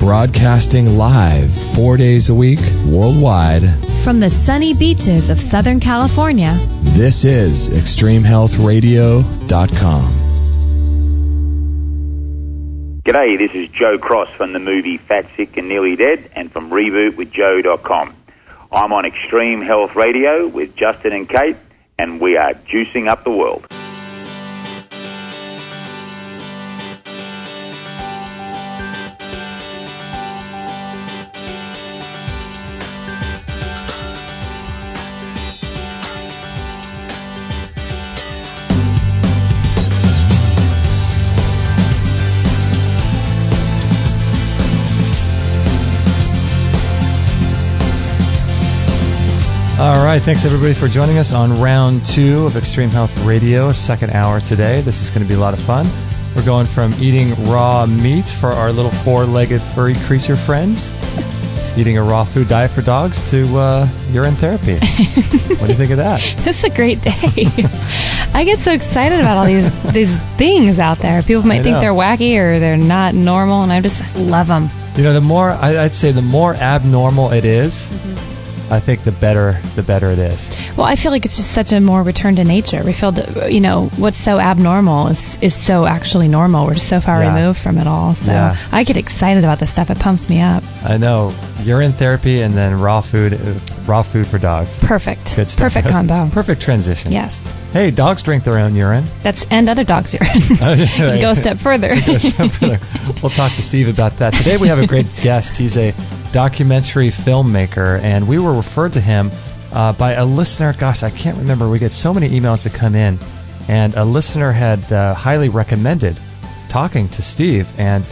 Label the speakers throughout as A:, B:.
A: Broadcasting live 4 days a week worldwide
B: from the sunny beaches of Southern California.
A: This is ExtremeHealthRadio.com.
C: G'day, this is Joe Cross from the movie Fat, Sick and Nearly Dead and from RebootWithJoe.com. I'm on Extreme Health Radio with Justin and Kate, and we are juicing up the world.
D: All right, thanks everybody for joining us on round 2 of Extreme Health Radio, second hour today. This is going to be a lot of fun. We're going from eating raw meat for our little 4-legged furry creature friends, eating a raw food diet for dogs, to urine therapy. What do you think of that?
B: This is a great day. I get so excited about all these things out there. People might think they're wacky or they're not normal, and I just love them.
D: You know, the more I'd say the more abnormal it is, I think the better it is. Well,
B: I feel like it's just such a more return to nature. We feel, what's so abnormal is so actually normal. We're just so far removed from it all. So I get excited about this stuff. It pumps me up.
D: I know. Urine therapy and then raw food for dogs.
B: Perfect.
D: Good stuff.
B: Perfect combo.
D: Perfect transition.
B: Yes.
D: Hey, dogs drink their own urine.
B: And other dogs' urine. You can go a step further.
D: We'll talk to Steve about that. Today we have a great guest. He's a documentary filmmaker, and we were referred to him by a listener. Gosh, I can't remember. We get so many emails that come in, and a listener had highly recommended talking to Steve. And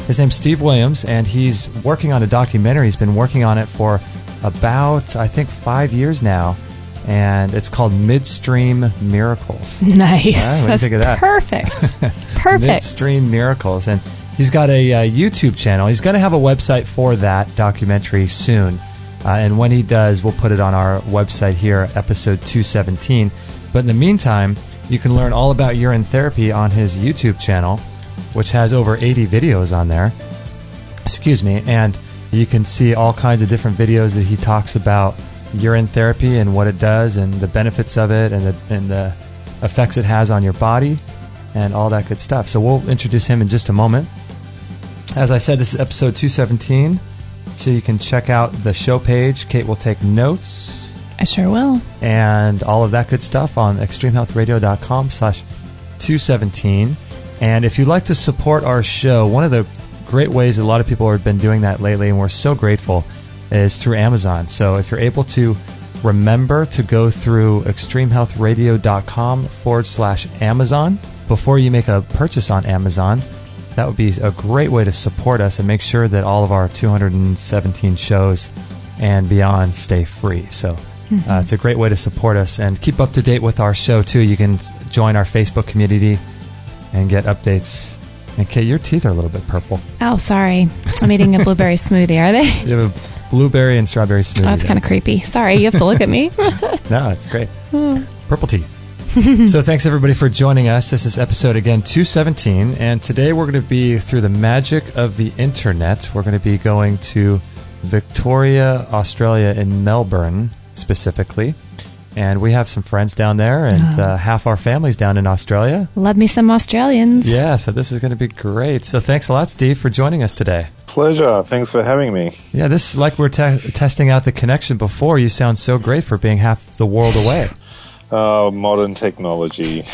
D: his name's Steve Williams, and he's working on a documentary. He's been working on it for about, I think, 5 years now. And it's called Midstream Miracles.
B: Nice.
D: What do you think of that?
B: Perfect. Perfect.
D: Midstream Miracles. And he's got a YouTube channel. He's going to have a website for that documentary soon. And when he does, we'll put it on our website here, episode 217. But in the meantime, you can learn all about urine therapy on his YouTube channel, which has over 80 videos on there. Excuse me. And you can see all kinds of different videos that he talks about urine therapy and what it does and the benefits of it and the effects it has on your body and all that good stuff. So we'll introduce him in just a moment. As I said, this is episode 217, so you can check out the show page. Kate will take notes.
B: I sure will.
D: And all of that good stuff on extremehealthradio.com/217. And if you'd like to support our show, one of the great ways that a lot of people have been doing that lately, and we're so grateful, is through Amazon. So if you're able to remember to go through extremehealthradio.com/Amazon before you make a purchase on Amazon, that would be a great way to support us and make sure that all of our 217 shows and beyond stay free. So it's a great way to support us and keep up to date with our show too. You can join our Facebook community and get updates. And Kate, your teeth are a little bit purple.
B: Oh, sorry. I'm eating a blueberry smoothie. Are they?
D: You have a blueberry and strawberry smoothie.
B: Oh, that's kind of creepy. Sorry, you have to look at me.
D: No, it's great. Purple teeth. So thanks everybody for joining us. This is episode, again, 217. And today we're going to be, through the magic of the internet, we're going to be going to Victoria, Australia, in Melbourne specifically. And we have some friends down there, and half our family's down in Australia.
B: Love me some Australians.
D: Yeah, so this is going to be great. So thanks a lot, Steve, for joining us today.
E: Pleasure. Thanks for having me.
D: Yeah, this, like we're testing out the connection before, you sound so great for being half the world away.
E: Oh, modern technology.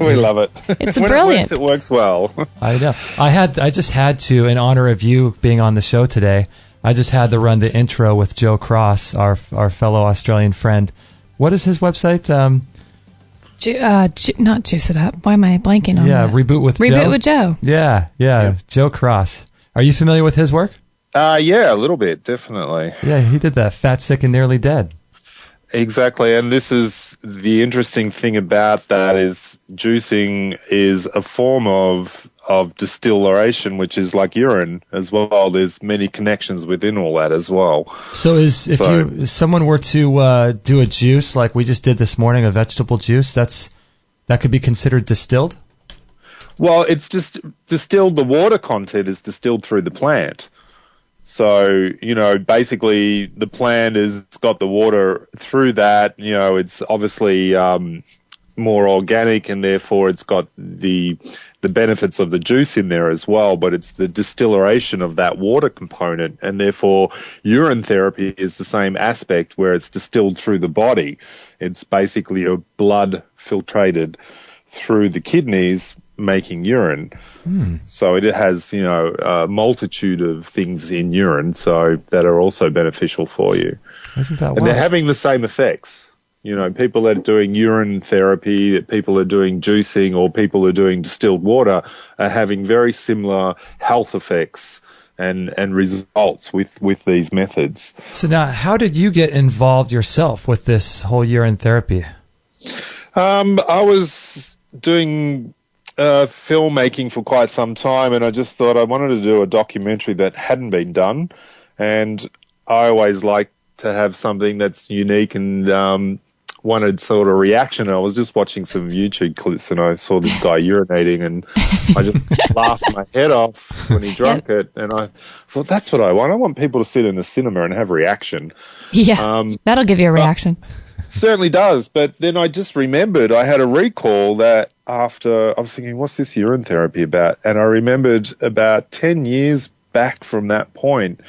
E: We love it.
B: It's
E: when
B: brilliant.
E: It works well.
D: I know. I just had to, in honor of you being on the show today, I just had to run the intro with Joe Cross, our fellow Australian friend. What is his website?
B: Not Juice It Up. Why am I blanking on that?
D: Yeah, Reboot with Joe.
B: Reboot with Joe.
D: Yeah, Joe Cross. Are you familiar with his work?
E: Yeah, a little bit, definitely.
D: Yeah, he did that Fat, Sick, and Nearly Dead.
E: Exactly, and this is the interesting thing about that is juicing is a form of distillation, which is like urine as well. There's many connections within all that as well.
D: So if someone were to do a juice like we just did this morning, a vegetable juice, that could be considered distilled?
E: Well, it's just distilled. The water content is distilled through the plant. So, basically the plant has got the water through that. It's obviously more organic, and therefore it's got the benefits of the juice in there as well, but it's the distillation of that water component, and therefore urine therapy is the same aspect where it's distilled through the body. It's basically a blood filtrated through the kidneys, making urine. So it has, a multitude of things in urine that are also beneficial for you.
D: Isn't that
E: and they're having the same effects. People that are doing urine therapy, people are doing juicing, or people who are doing distilled water are having very similar health effects and results with these methods.
D: So now, how did you get involved yourself with this whole urine therapy?
E: I was doing filmmaking for quite some time, and I just thought I wanted to do a documentary that hadn't been done, and I always like to have something that's unique and wanted sort of reaction. I was just watching some YouTube clips and I saw this guy urinating, and I just laughed my head off when he drank it, and I thought, that's what I want. I want people to sit in the cinema and have reaction.
B: Yeah, that'll give you a reaction.
E: Certainly does. But then I just remembered I had a recall that after I was thinking, what's this urine therapy about? And I remembered about 10 years back from that point,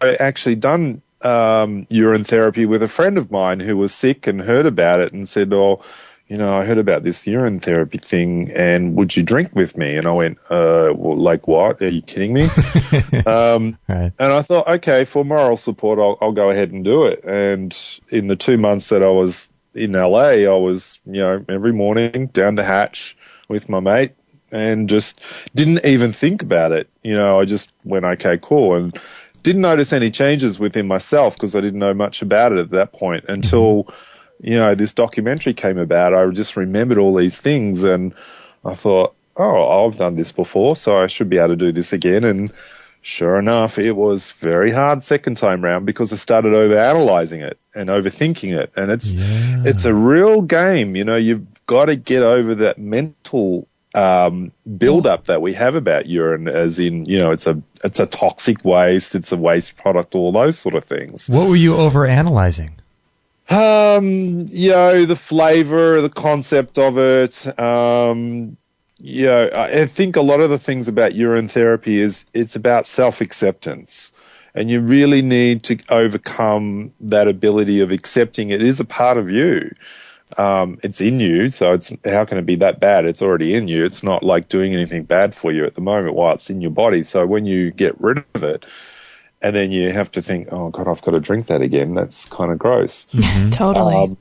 E: I actually done urine therapy with a friend of mine who was sick and heard about it and said, I heard about this urine therapy thing, and would you drink with me? And I went, well, like what? Are you kidding me?
D: Right.
E: And I thought, okay, for moral support, I'll go ahead and do it. And in the 2 months that I was in LA, I was, every morning down the hatch with my mate and just didn't even think about it. I just went, okay, cool. And didn't notice any changes within myself because I didn't know much about it at that point until, this documentary came about. I just remembered all these things, and I thought, I've done this before, so I should be able to do this again. And sure enough, it was very hard second time round because I started over-analyzing it and overthinking it. And it's a real game. You've got to get over that mental build-up that we have about urine, as in, it's a toxic waste, it's a waste product, all those sort of things.
D: What were you over-analyzing?
E: The flavor, the concept of it. I think a lot of the things about urine therapy it's about self-acceptance. And you really need to overcome that ability of accepting it is a part of you. It's in you, so how can it be that bad? It's already in you. It's not like doing anything bad for you at the moment while it's in your body. So when you get rid of it, and then you have to think, oh, God, I've got to drink that again, that's kind of gross.
B: Mm-hmm. Totally.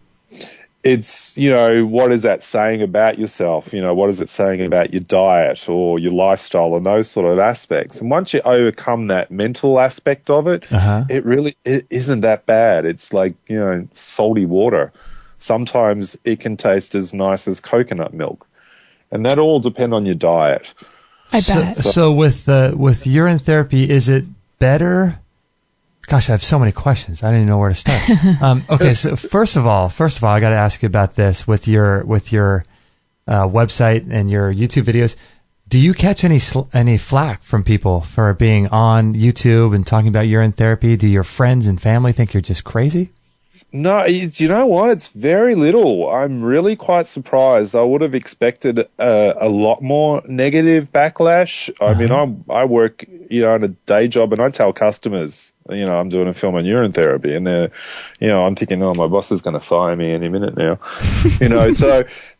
E: It's, what is that saying about yourself? What is it saying about your diet or your lifestyle and those sort of aspects? And once you overcome that mental aspect of it, it isn't that bad. It's like, salty water. Sometimes it can taste as nice as coconut milk. And that all depend on your diet.
B: I bet.
D: So with urine therapy, is it better? Gosh, I have so many questions. I don't even know where to start. Okay, so first of all, I got to ask you about this with your website and your YouTube videos. Do you catch any flack from people for being on YouTube and talking about urine therapy? Do your friends and family think you're just crazy?
E: No, you know what? It's very little. I'm really quite surprised. I would have expected a lot more negative backlash. I mean, I work, in a day job, and I tell customers, I'm doing a film on urine therapy, and they're, I'm thinking, my boss is going to fire me any minute now,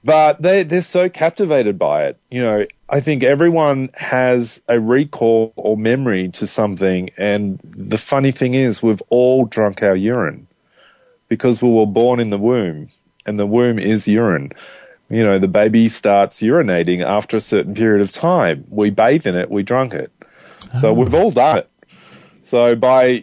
E: but they're so captivated by it. I think everyone has a recall or memory to something, and the funny thing is, we've all drunk our urine. Because we were born in the womb, and the womb is urine. The baby starts urinating after a certain period of time. We bathe in it, we drunk it. So we've all done it. So by,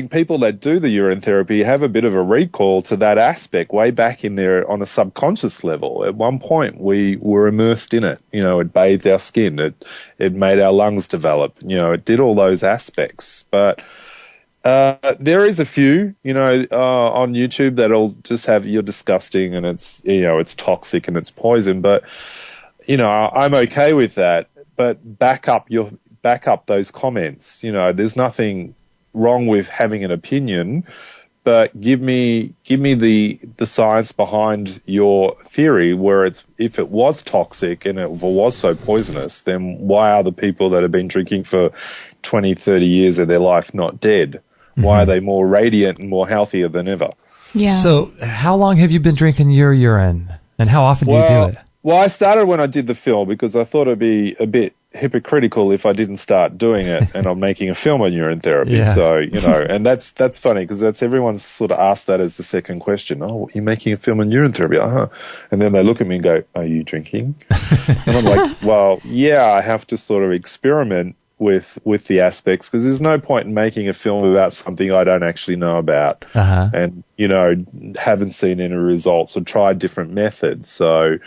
E: people that do the urine therapy have a bit of a recall to that aspect way back in there on a subconscious level. At one point, we were immersed in it. It bathed our skin. It made our lungs develop. It did all those aspects. But there is a few, on YouTube that'll just have you're disgusting and it's, it's toxic and it's poison. But, I'm okay with that. But back up your back up those comments. You know, there's nothing wrong with having an opinion, but give me the science behind your theory, where if it was toxic and if it was so poisonous, then why are the people that have been drinking for 20, 30 years of their life not dead? Mm-hmm. Why are they more radiant and more healthier than ever?
B: Yeah.
D: So how long have you been drinking your urine, and how often do you do it?
E: Well, I started when I did the film because I thought it'd be a bit hypocritical if I didn't start doing it and I'm making a film on urine therapy. Yeah. So, you know, and that's funny because everyone's sort of asked that as the second question. Oh, you're making a film on urine therapy? And then they look at me and go, are you drinking? And I'm like, well, yeah, I have to sort of experiment with the aspects because there's no point in making a film about something I don't actually know about and, you know, haven't seen any results or tried different methods. So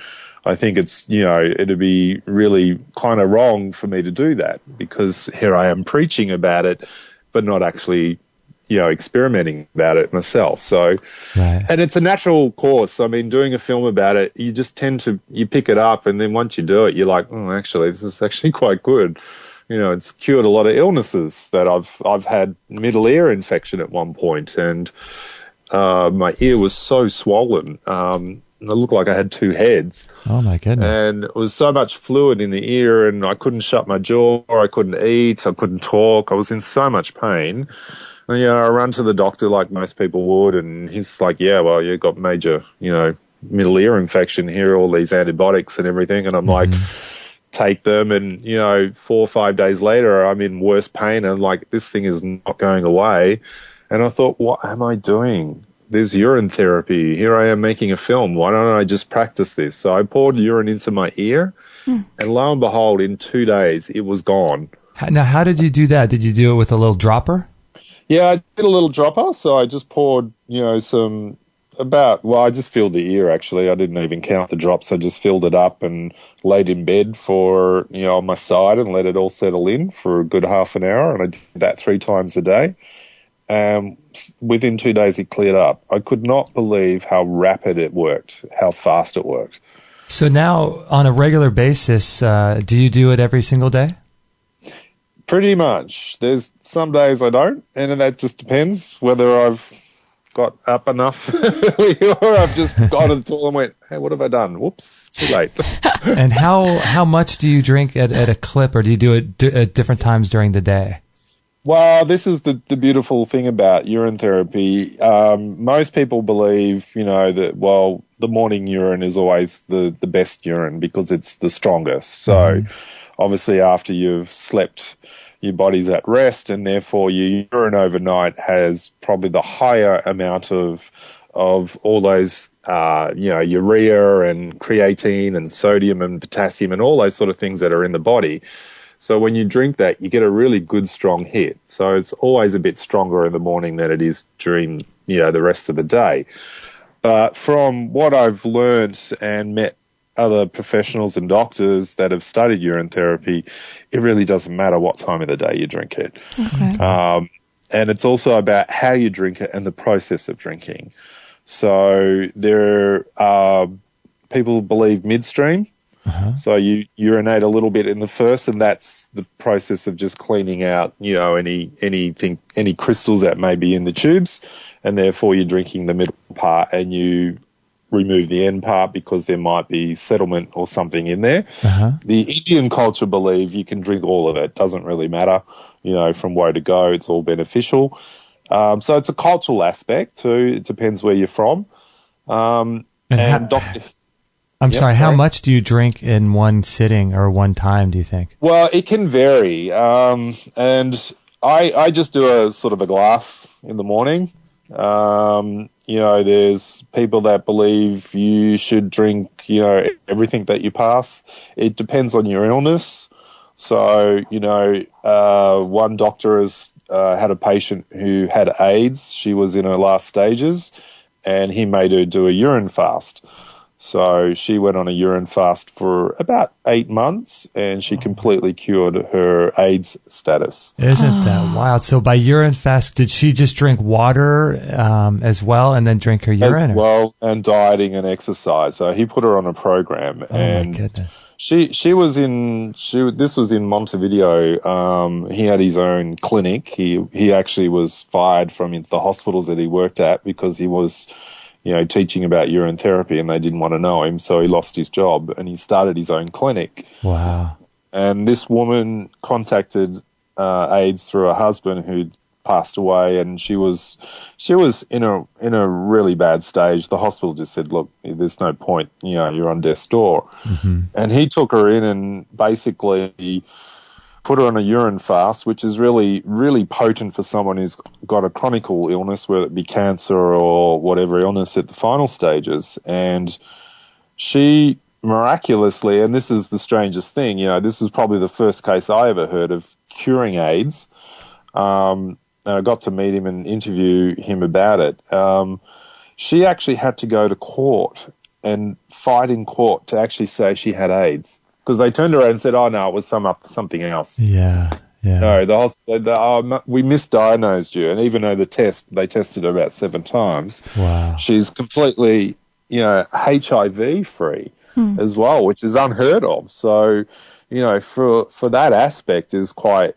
E: I think it's, you know, it'd be really kind of wrong for me to do that because here I am preaching about it, but not actually, you know, experimenting about it myself. So, and it's a natural course. I mean, doing a film about it, you just you pick it up and then once you do it, you're like, oh, actually, this is actually quite good. You know, it's cured a lot of illnesses that I've had middle ear infection at one point and my ear was so swollen. It looked like I had two heads.
D: Oh, my goodness.
E: And it was so much fluid in the ear, and I couldn't shut my jaw, I couldn't eat, I couldn't talk. I was in so much pain. And, you know, I run to the doctor like most people would, and he's like, yeah, well, you've got major, you know, middle ear infection here, all these antibiotics and everything. And I'm like, take them, and, you know, 4 or 5 days later, I'm in worse pain, and like, this thing is not going away. And I thought, what am I doing? There's urine therapy. Here I am making a film. Why don't I just practice this? So I poured urine into my ear, and lo and behold, in 2 days, it was gone.
D: Now, how did you do that? Did you do it with a little dropper?
E: Yeah, I did a little dropper. So I just poured, you know, I just filled the ear, actually. I didn't even count the drops. I just filled it up and laid in bed for, you know, on my side and let it all settle in for a good half an hour. And I did that 3 times a day. Within 2 days, it cleared up. I could not believe how rapid it worked, how fast it worked.
D: So now, on a regular basis, do you do it every single day?
E: Pretty much. There's some days I don't, and that just depends whether I've got up enough or I've just gone to the toilet and went, hey, what have I done? Whoops, too late.
D: And how much do you drink at a clip, or do you do it at different times during the day?
E: Well, this is the beautiful thing about urine therapy. Most people believe, you know, that, well, the morning urine is always the best urine because it's the strongest. So obviously after you've slept, your body's at rest, and therefore your urine overnight has probably the higher amount of all those, you know, urea and creatine and sodium and potassium and all those sort of things that are in the body. So when you drink that, you get a really good, strong hit. So it's always a bit stronger in the morning than it is during, you know, the rest of the day. But from what I've learned and met other professionals and doctors that have studied urine therapy, it really doesn't matter what time of the day you drink it. Okay. And it's also about how you drink it and the process of drinking. So there are people believe midstream. So you urinate a little bit in the first, and that's the process of just cleaning out, you know, any crystals that may be in the tubes, and therefore you're drinking the middle part and you remove the end part because there might be settlement or something in there. The Indian culture believe you can drink all of it. Doesn't really matter, you know, from where to go, it's all beneficial. So it's a cultural aspect too. It depends where you're from.
D: Sorry, how much do you drink in one sitting or one time, do you think?
E: Well, it can vary. And I just do a sort of a glass in the morning. You know, there's people that believe you should drink, you know, everything that you pass. It depends on your illness. So, you know, one doctor has had a patient who had AIDS. She was in her last stages, and he made her do a urine fast. So she went on a urine fast for about 8 months, and she completely cured her AIDS status.
D: Isn't that wild? So by urine fast, did she just drink water as well, and then drink her urine?
E: As well, and dieting and exercise. So he put her on a program.
D: Oh, my goodness.
E: This was in Montevideo. He had his own clinic. He actually was fired from the hospitals that he worked at because he was, teaching about urine therapy, and they didn't want to know him, so he lost his job and he started his own clinic.
D: Wow.
E: And this woman contacted AIDS through her husband, who passed away, and she was in a really bad stage. The hospital just said, look, there's no point, you're on death's door. Mm-hmm. And he took her in and basically put her on a urine fast, which is really, really potent for someone who's got a chronic illness, whether it be cancer or whatever illness at the final stages. And she miraculously, and this is the strangest thing, this is probably the first case I ever heard of curing AIDS. And I got to meet him and interview him about it. She actually had to go to court and fight in court to actually say she had AIDS, because they turned around and said, "Oh no, it was something else."
D: Yeah.
E: No, we misdiagnosed you, and even though they tested her about 7 times.
D: Wow.
E: She's completely, HIV free as well, which is unheard of. So, for that aspect is quite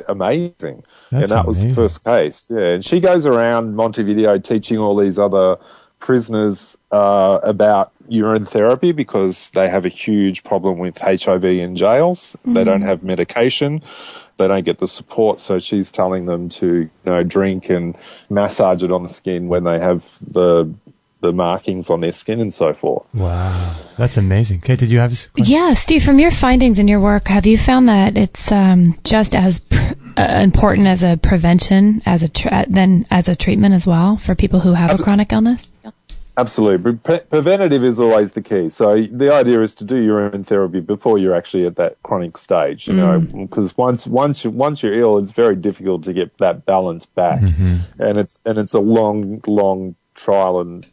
E: amazing.
D: That's
E: and that was
D: amazing.
E: The first case. Yeah, and she goes around Montevideo teaching all these other prisoners about urine therapy, because they have a huge problem with HIV in jails. They don't have medication. They don't get the support. So she's telling them to, drink and massage it on the skin when they have the markings on their skin and so forth.
D: Wow. That's amazing. Kate, did you have a question?
B: Yeah, Steve, from your findings in your work, have you found that it's just as important as a prevention as a treatment as well for people who have a chronic illness?
E: Absolutely. Preventative is always the key. So the idea is to do urine therapy before you're actually at that chronic stage, because once you're ill, it's very difficult to get that balance back. Mm-hmm. And it's a long trial and,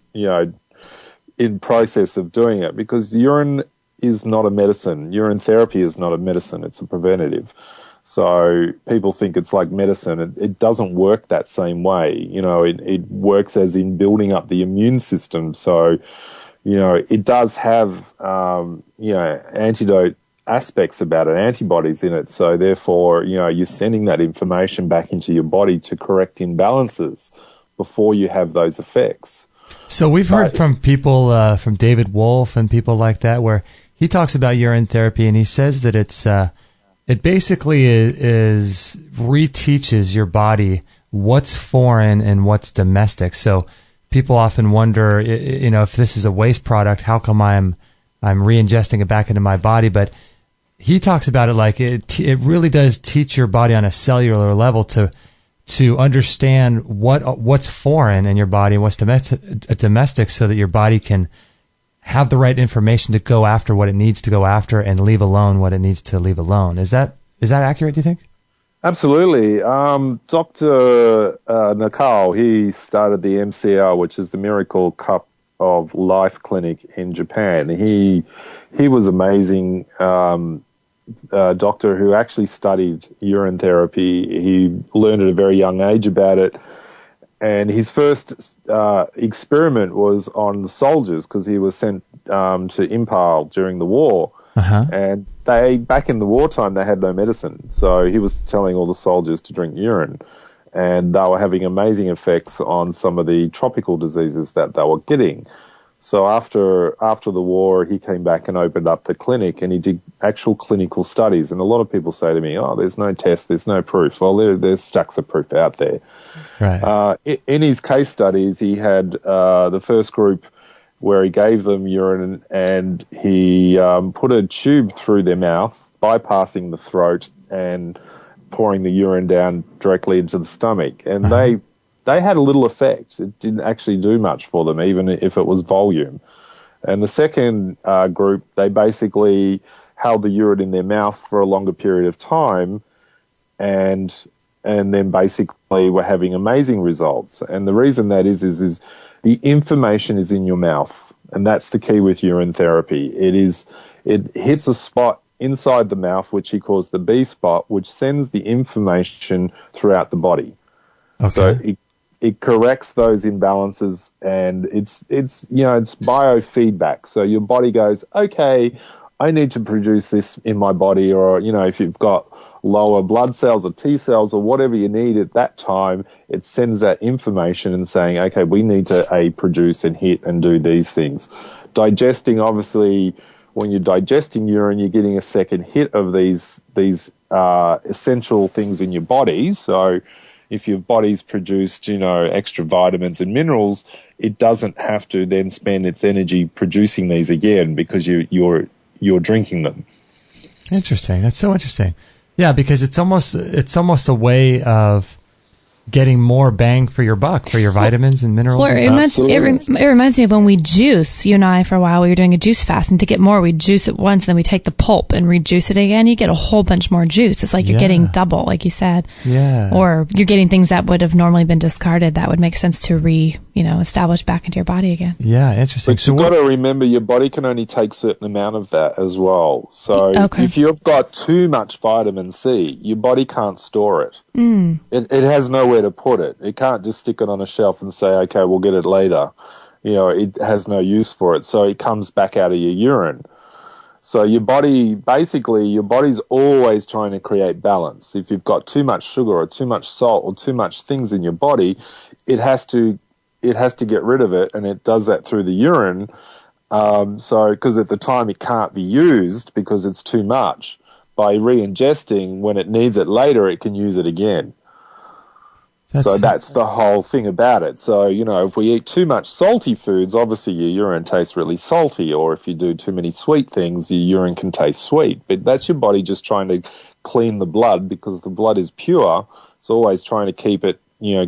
E: in process of doing it, because urine is not a medicine. Urine therapy is not a medicine. It's a preventative. So people think it's like medicine. It doesn't work that same way. It works as in building up the immune system. So, it does have, antidote aspects about it, antibodies in it. So therefore, you're sending that information back into your body to correct imbalances before you have those effects.
D: So we've heard from people, from David Wolf and people like that, where he talks about urine therapy, and he says that it basically is reteaches your body what's foreign and what's domestic. So people often wonder, if this is a waste product, how come I'm re-ingesting it back into my body? But he talks about it like it really does teach your body on a cellular level to understand what's foreign in your body and what's domestic, so that your body can have the right information to go after what it needs to go after and leave alone what it needs to leave alone. Is that accurate, do you think?
E: Absolutely. Dr. Nakao, he started the MCL, which is the Miracle Cup of Life Clinic in Japan. He was amazing. Doctor who actually studied urine therapy. He learned at a very young age about it. And his first experiment was on the soldiers, because he was sent to Impal during the war. Uh-huh. And back in the wartime, they had no medicine. So he was telling all the soldiers to drink urine. And they were having amazing effects on some of the tropical diseases that they were getting. So after the war, he came back and opened up the clinic, and he did actual clinical studies. And a lot of people say to me, "Oh, there's no test, there's no proof." Well, there's stacks of proof out there. Right. In his case studies, he had the first group where he gave them urine, and he put a tube through their mouth, bypassing the throat and pouring the urine down directly into the stomach. And they had a little effect. It didn't actually do much for them, even if it was volume. And the second group, they basically held the urine in their mouth for a longer period of time, and then basically were having amazing results. And the reason that is the information is in your mouth. And that's the key with urine therapy. It hits a spot inside the mouth, which he calls the B spot, which sends the information throughout the body. Okay. So it corrects those imbalances, and it's biofeedback. So your body goes, okay, I need to produce this in my body, or, if you've got lower blood cells or T cells or whatever you need at that time, it sends that information and saying, okay, we need to produce and hit and do these things. Digesting, obviously, when you're digesting urine, you're getting a second hit of these essential things in your body. So if your body's produced, extra vitamins and minerals, it doesn't have to then spend its energy producing these again because you're drinking them.
D: Interesting. That's so interesting. Yeah, because it's almost a way of getting more bang for your buck for your vitamins and minerals.
B: Well, it reminds me of when we juice. You and I, for a while, we were doing a juice fast, and to get more, we juice it once, then we take the pulp and rejuice it again. You get a whole bunch more juice. It's like you're getting double, like you said.
D: Yeah.
B: Or you're getting things that would have normally been discarded that would make sense to establish back into your body again.
D: Yeah, interesting.
E: But you've got to remember your body can only take a certain amount of that as well. So if you've got too much vitamin C, your body can't store it. It has nowhere to put it. It can't just stick it on a shelf and say, okay, we'll get it later. It has no use for it. So it comes back out of your urine. So your body's always trying to create balance. If you've got too much sugar or too much salt or too much things in your body, it has to get rid of it, and it does that through the urine. Because at the time it can't be used because it's too much. By re-ingesting, when it needs it later, it can use it again. So that's the whole thing about it. So, if we eat too much salty foods, obviously your urine tastes really salty, or if you do too many sweet things, your urine can taste sweet. But that's your body just trying to clean the blood, because the blood is pure. It's always trying to keep it,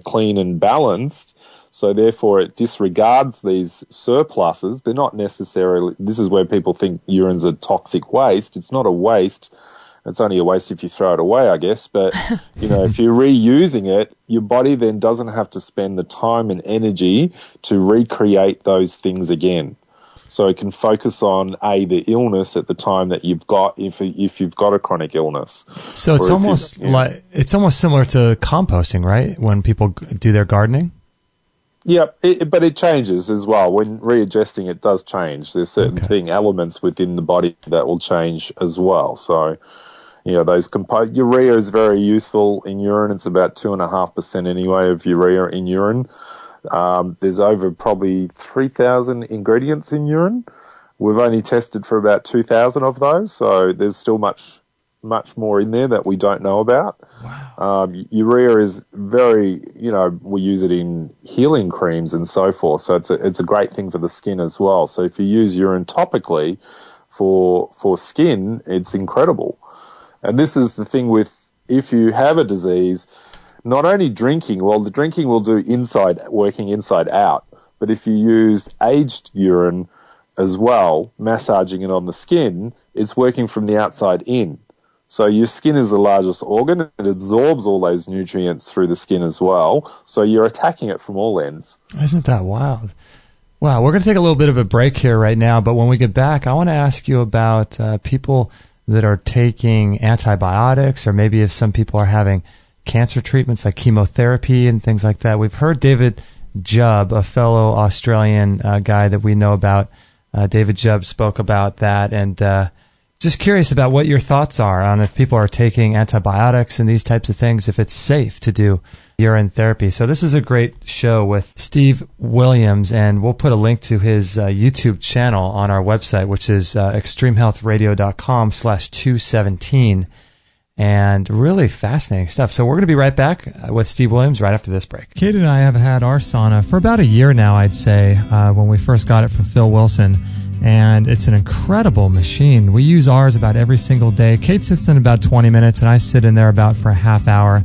E: clean and balanced. So therefore it disregards these surpluses. They're not necessarily, this is where people think urine's a toxic waste. It's not a waste. It's only a waste if you throw it away, I guess. But, if you're reusing it, your body then doesn't have to spend the time and energy to recreate those things again. So it can focus on, the illness at the time that you've got, if you've got a chronic illness.
D: So it's almost it's almost similar to composting, right? When people do their gardening?
E: Yeah, but it changes as well. When readjusting, it does change. There's certain elements within the body that will change as well. So, those urea is very useful in urine. It's about 2.5% anyway of urea in urine. There's over probably 3,000 ingredients in urine. We've only tested for about 2,000 of those, so there's still much more in there that we don't know about. Wow. Urea is very, we use it in healing creams and so forth, so it's a great thing for the skin as well. So if you use urine topically for skin, it's incredible. And this is the thing with, if you have a disease, not only drinking, the drinking will do working inside out, but if you use aged urine as well, massaging it on the skin, it's working from the outside in. So your skin is the largest organ. It absorbs all those nutrients through the skin as well. So you're attacking it from all ends.
D: Isn't that wild? Wow, we're going to take a little bit of a break here right now, but when we get back, I want to ask you about people that are taking antibiotics, or maybe if some people are having cancer treatments like chemotherapy and things like that. We've heard David Jubb, a fellow Australian guy that we know about. David Jubb spoke about that, and just curious about what your thoughts are on if people are taking antibiotics and these types of things, if it's safe to do urine therapy. So this is a great show with Steve Williams, and we'll put a link to his YouTube channel on our website, which is extremehealthradio.com/217. And really fascinating stuff. So we're going to be right back with Steve Williams right after this break. Kate and I have had our sauna for about a year now, I'd say, when we first got it from Phil Wilson. And it's an incredible machine. We use ours about every single day. Kate sits in about 20 minutes, and I sit in there about for a half hour.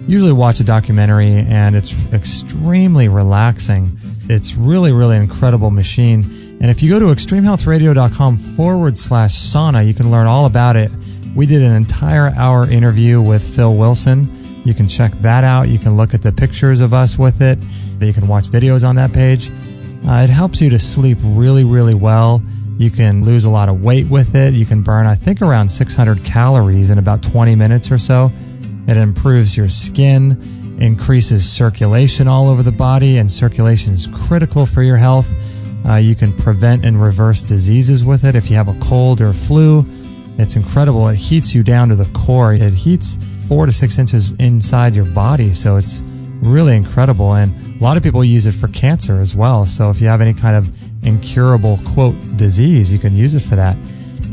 D: Usually watch a documentary, and it's extremely relaxing. It's really, really incredible machine. And if you go to extremehealthradio.com/sauna, you can learn all about it. We did an entire hour interview with Phil Wilson. You can check that out. You can look at the pictures of us with it. You can watch videos on that page. It helps you to sleep really, really well. You can lose a lot of weight with it. You can burn, I think, around 600 calories in about 20 minutes or so. It improves your skin, increases circulation all over the body, and circulation is critical for your health. You can prevent and reverse diseases with it. If you have a cold or flu, it's incredible. It heats you down to the core. It heats 4 to 6 inches inside your body, so it's really incredible. And a lot of people use it for cancer as well. So if you have any kind of incurable, quote, disease, you can use it for that.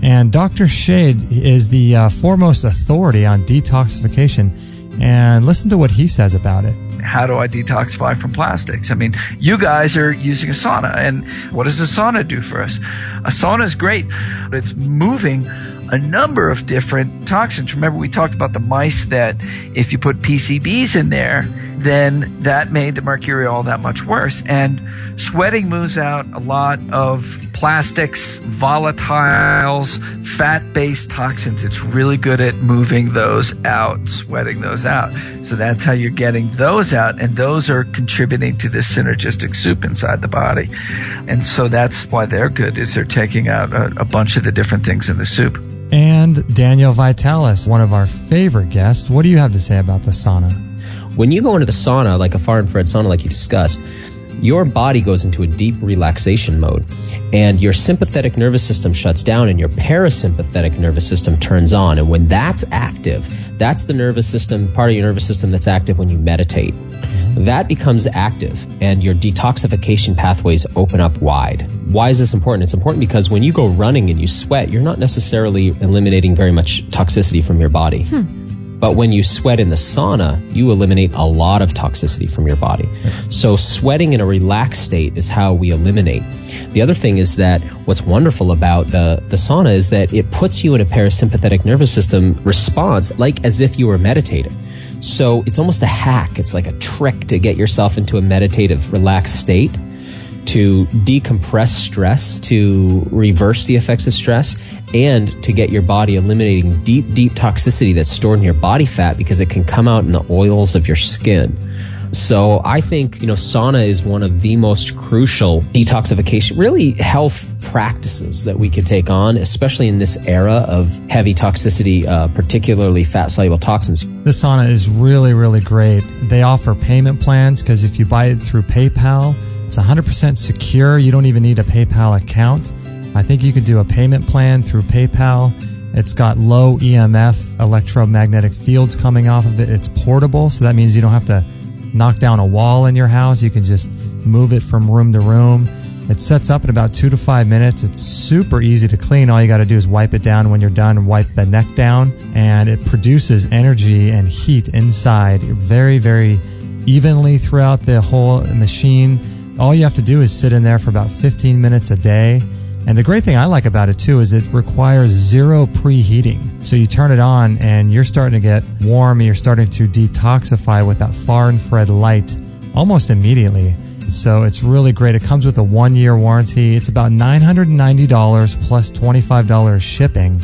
D: And Dr. Shade is the foremost authority on detoxification. And listen to what he says about it.
F: How do I detoxify from plastics? I mean, you guys are using a sauna, and what does a sauna do for us? A sauna is great. It's moving a number of different toxins. Remember, we talked about the mice that if you put PCBs in there, then that made the mercury all that much worse. And sweating moves out a lot of plastics, volatiles, fat-based toxins. It's really good at moving those out, sweating those out. So that's how you're getting those out, and those are contributing to this synergistic soup inside the body. And so that's why they're good, is they're taking out a bunch of the different things in the soup.
D: And Daniel Vitalis, one of our favorite guests. What do you have to say about the sauna?
G: When you go into the sauna, like a far-infrared sauna like you discussed, your body goes into a deep relaxation mode, and your sympathetic nervous system shuts down and your parasympathetic nervous system turns on. And when that's active, that's the nervous system, part of your nervous system that's active when you meditate. That becomes active and your detoxification pathways open up wide. Why is this important? It's important because when you go running and you sweat, you're not necessarily eliminating very much toxicity from your body. But when you sweat in the sauna, you eliminate a lot of toxicity from your body. So sweating in a relaxed state is how we eliminate. The other thing is that what's wonderful about the sauna is that it puts you in a parasympathetic nervous system response, like as if you were meditating. So it's almost a hack. It's like a trick to get yourself into a meditative, relaxed state, to decompress stress, to reverse the effects of stress, and to get your body eliminating deep, deep toxicity that's stored in your body fat because it can come out in the oils of your skin. So I think, sauna is one of the most crucial detoxification, really health practices that we can take on, especially in this era of heavy toxicity, particularly fat-soluble toxins.
D: The sauna is really, really great. They offer payment plans because if you buy it through PayPal, it's 100% secure. You don't even need a PayPal account. I think you could do a payment plan through PayPal. It's got low EMF electromagnetic fields coming off of it. It's portable, so that means you don't have to knock down a wall in your house. You can just move it from room to room. It sets up in about 2 to 5 minutes. It's super easy to clean. All you got to do is wipe it down when you're done and wipe the neck down. And it produces energy and heat inside very, very evenly throughout the whole machine. All you have to do is sit in there for about 15 minutes a day. And the great thing I like about it too is it requires zero preheating. So you turn it on and you're starting to get warm and you're starting to detoxify with that far infrared light almost immediately. So it's really great. It comes with a 1-year warranty. It's about $990 plus $25 shipping.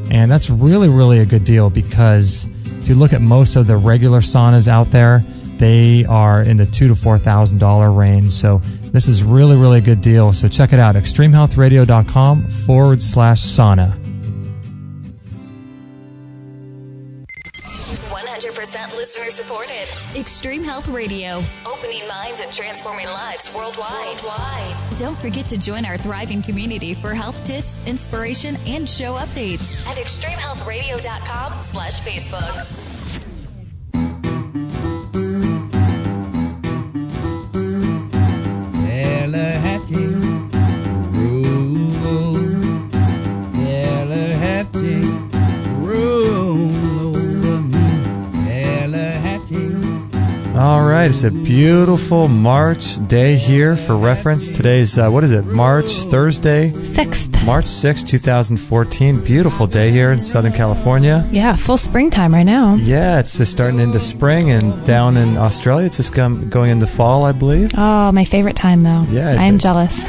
D: And that's really, really a good deal because if you look at most of the regular saunas out there, they are in the $2,000 to $4,000 range. So this is really, really a good deal. So check it out, extremehealthradio.com/sauna.
H: 100% listener supported. Extreme Health Radio. Opening minds and transforming lives worldwide. Don't forget to join our thriving community for health tips, inspiration, and show updates at extremehealthradio.com/Facebook.
D: All right, it's a beautiful March day here. For reference, today's, Thursday?
B: 6th.
D: March 6th, 2014. Beautiful day here in Southern California.
B: Yeah, full springtime right now.
D: Yeah, it's just starting into spring, and down in Australia, it's just going into fall, I believe.
B: Oh, my favorite time, though.
D: Yeah,
B: I am jealous.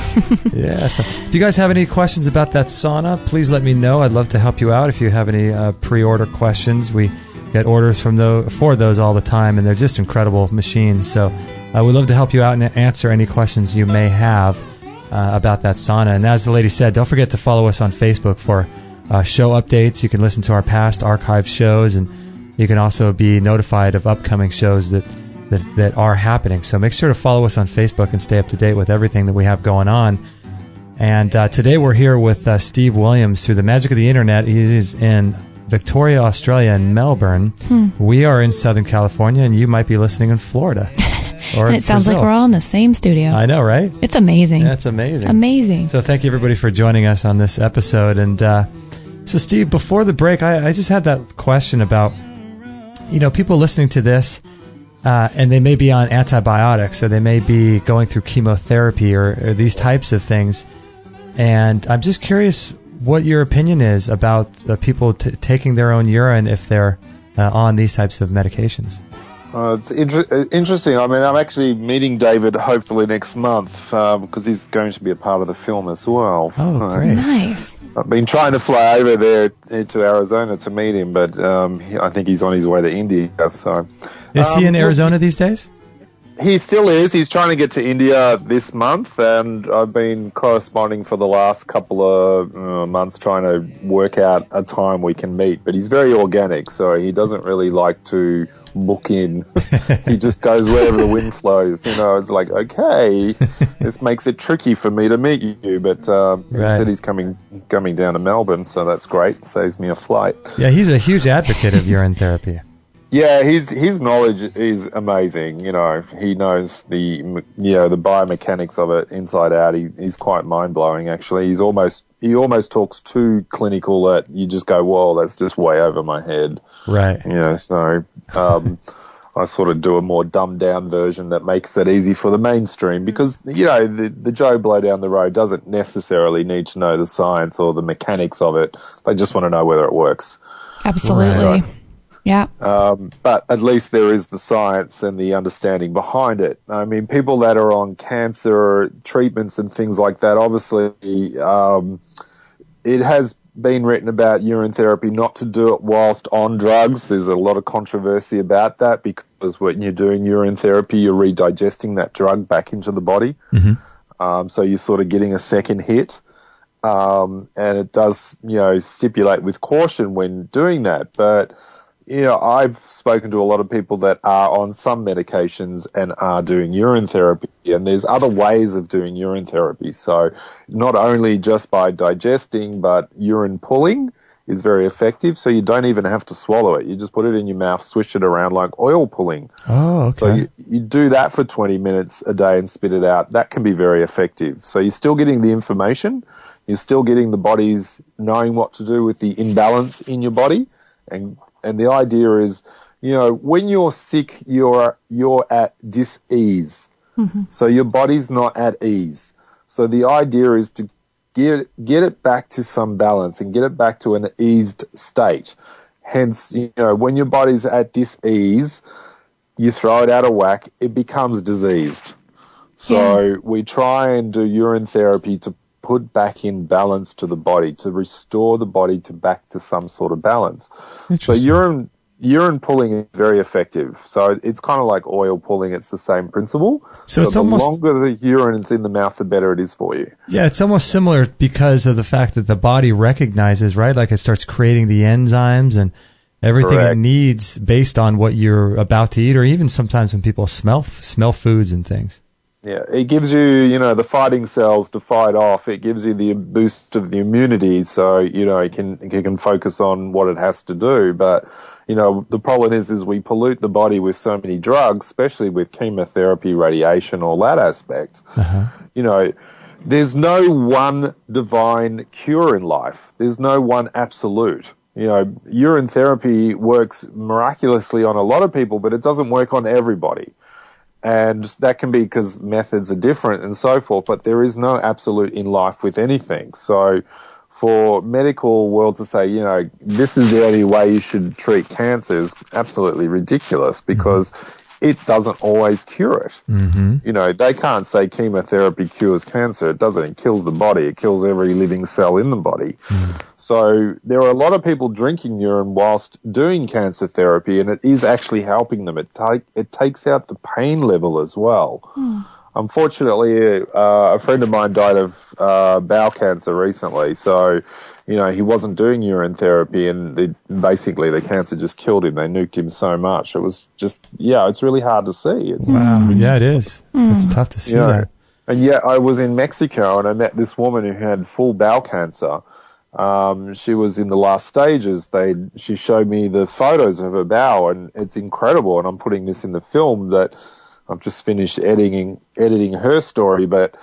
D: Yeah, so if you guys have any questions about that sauna, please let me know. I'd love to help you out if you have any pre-order questions. We get orders for those all the time, and they're just incredible machines. So we'd love to help you out and answer any questions you may have about that sauna. And as the lady said, don't forget to follow us on Facebook for show updates. You can listen to our past archived shows, and you can also be notified of upcoming shows that are happening. So make sure to follow us on Facebook and stay up to date with everything that we have going on. And today we're here with Steve Williams through the magic of the internet. He's in Victoria, Australia, and Melbourne. We are in Southern California, and you might be listening in Florida. Or
B: and it sounds like we're all in the same studio.
D: I know, right?
B: It's amazing.
D: Yeah, it's amazing.
B: Amazing.
D: So thank you, everybody, for joining us on this episode. And so, Steve, before the break, I just had that question about, people listening to this, and they may be on antibiotics, or they may be going through chemotherapy or these types of things. And I'm just curious what your opinion is about people taking their own urine if they're on these types of medications.
E: It's interesting. I mean, I'm actually meeting David hopefully next month because he's going to be a part of the film as well.
D: Oh, great.
B: Nice.
E: I've been trying to fly over there to Arizona to meet him, but I think he's on his way to India. So,
D: is he in Arizona these days?
E: He still is. He's trying to get to India this month, and I've been corresponding for the last couple of months trying to work out a time we can meet. But he's very organic, so he doesn't really like to book in. He just goes wherever the wind flows. It's like, okay, this makes it tricky for me to meet you. But he said he's coming down to Melbourne, so that's great. Saves me a flight.
D: Yeah, he's a huge advocate of urine therapy.
E: Yeah, his knowledge is amazing. He knows the biomechanics of it inside out. He's quite mind blowing. Actually, he almost talks too clinical that you just go, "Whoa, that's just way over my head."
D: Right.
E: So I sort of do a more dumbed down version that makes it easy for the mainstream because the Joe Blow down the road doesn't necessarily need to know the science or the mechanics of it. They just want to know whether it works.
B: Absolutely.
E: Right.
B: Yeah.
E: But at least there is the science and the understanding behind it. I mean, people that are on cancer treatments and things like that, obviously, it has been written about urine therapy not to do it whilst on drugs. There's a lot of controversy about that because when you're doing urine therapy, you're redigesting that drug back into the body. Mm-hmm. So you're sort of getting a second hit. And it does, stipulate with caution when doing that. But I've spoken to a lot of people that are on some medications and are doing urine therapy, and there's other ways of doing urine therapy. So not only just by digesting, but urine pulling is very effective. So you don't even have to swallow it. You just put it in your mouth, swish it around like oil pulling.
D: Oh, okay.
E: So you do that for 20 minutes a day and spit it out. That can be very effective. So you're still getting the information. You're still getting the body's knowing what to do with the imbalance in your body. And the idea is, when you're sick, you're at dis-ease. Mm-hmm. So your body's not at ease. So the idea is to get it back to some balance and get it back to an eased state. Hence, when your body's at dis-ease, you throw it out of whack, it becomes diseased. So we try and do urine therapy to put back in balance to the body, to restore the body back to some sort of balance. So urine pulling is very effective. So it's kind of like oil pulling. It's the same principle. So it's the longer the urine is in the mouth, the better it is for you.
D: Yeah, it's almost similar because of the fact that the body recognizes, right? Like it starts creating the enzymes and everything it needs based on what you're about to eat, or even sometimes when people smell foods and things.
E: Yeah, it gives you, the fighting cells to fight off. It gives you the boost of the immunity, so it can focus on what it has to do. But the problem is we pollute the body with so many drugs, especially with chemotherapy, radiation, all that aspect. Uh-huh. There's no one divine cure in life. There's no one absolute. Urine therapy works miraculously on a lot of people, but it doesn't work on everybody. And that can be because methods are different and so forth, but there is no absolute in life with anything. So for medical world to say, this is the only way you should treat cancer is absolutely ridiculous because it doesn't always cure it. You know, they can't say chemotherapy cures cancer. It doesn't. It kills the body. It kills every living cell in the body. So there are a lot of people drinking urine whilst doing cancer therapy, and it is actually helping them. It takes out the pain level as well. Unfortunately, a friend of mine died of bowel cancer recently, so, you know, he wasn't doing urine therapy, and basically the cancer just killed him. They nuked him so much. It was just, it's really hard to see.
D: Wow. Yeah, it is. It's tough to see that.
E: And yet I was in Mexico, and I met this woman who had full bowel cancer. She was in the last stages. She showed me the photos of her bowel, and it's incredible. And I'm putting this in the film that I've just finished editing her story, but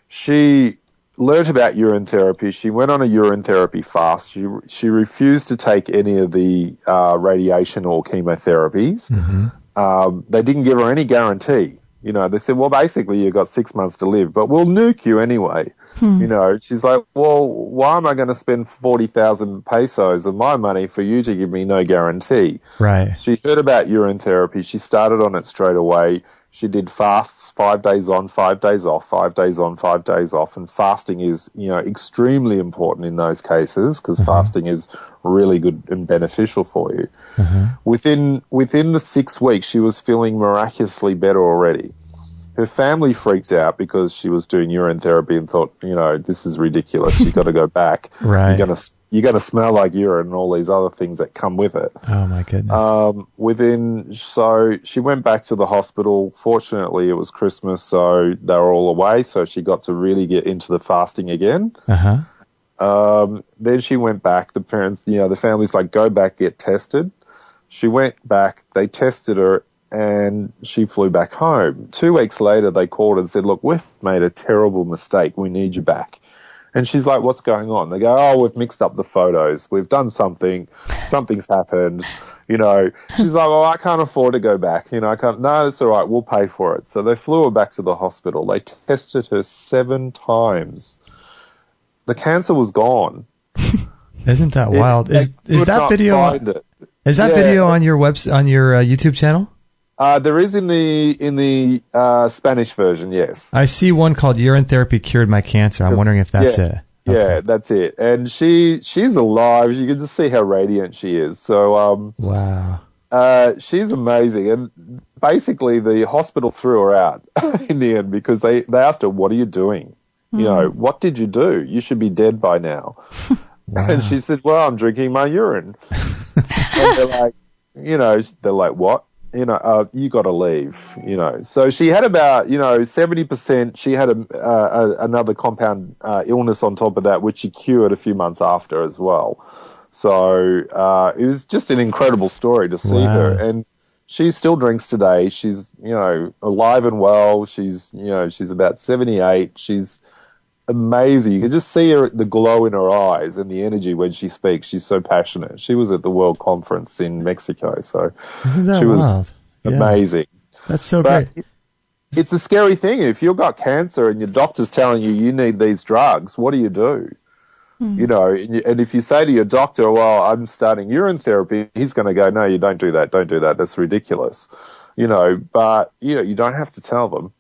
E: she learnt about urine therapy. She went on a urine therapy fast. She refused to take any of the radiation or chemotherapies. They didn't give her any guarantee. You know, they said, well, basically you've got 6 months to live, but we'll nuke you anyway. You know, she's like, well, why am I going to spend 40,000 pesos of my money for you to give me no guarantee?
D: Right.
E: She heard about urine therapy. She started on it straight away. She did fasts, 5 days on, 5 days off, 5 days on, 5 days off. And fasting is, you know, extremely important in those cases, because fasting is really good and beneficial for you. Within the 6 weeks, she was feeling miraculously better already. Her family freaked out because she was doing urine therapy and thought, you know, this is ridiculous. You've got to go back.
D: Right.
E: You're going to smell like urine and all these other things that come with it.
D: Oh, my goodness.
E: So she went back to the hospital. Fortunately, it was Christmas, so they were all away, so she got to really get into the fasting again. Then she went back. The parents, you know, the family's like, go back, get tested. She went back. They tested her, and she flew back home. 2 weeks later, they called and said, look, we've made a terrible mistake. We need you back. And she's like, what's going on? They go, oh, we've mixed up the photos. We've done something. Something's happened. You know, she's like, well, I can't afford to go back. You know, I can't. No, it's all right. We'll pay for it. So they flew her back to the hospital. They tested her 7 times. The cancer was gone.
D: Isn't that wild? Is that video? Is that video on your on your YouTube channel?
E: There is in the Spanish version, yes.
D: I see one called "Urine Therapy Cured My Cancer." I'm wondering if that's it. Okay.
E: Yeah, that's it. And she's alive. You can just see how radiant she is. So
D: wow,
E: she's amazing. And basically, the hospital threw her out in the end because they asked her, "What are you doing? You know, what did you do? You should be dead by now." Wow. And she said, well, I'm drinking my urine. And they're like, you know, they're like, what? You know, you got to leave, you know. So she had about, you know, 70%. She had another compound illness on top of that, which she cured a few months after as well. So it was just an incredible story to see her. And she still drinks today. She's, you know, alive and well. She's, you know, she's about 78. She's amazing. You can just see her, the glow in her eyes and the energy when she speaks. She's so passionate. She was at the World Conference in Mexico, so she was amazing.
D: That's so great.
E: It's a scary thing. If you've got cancer and your doctor's telling you need these drugs, what do you do? You know, and if you say to your doctor, well, I'm starting urine therapy, he's going to go, no, you don't do that. Don't do that. That's ridiculous. You know, but you don't have to tell them.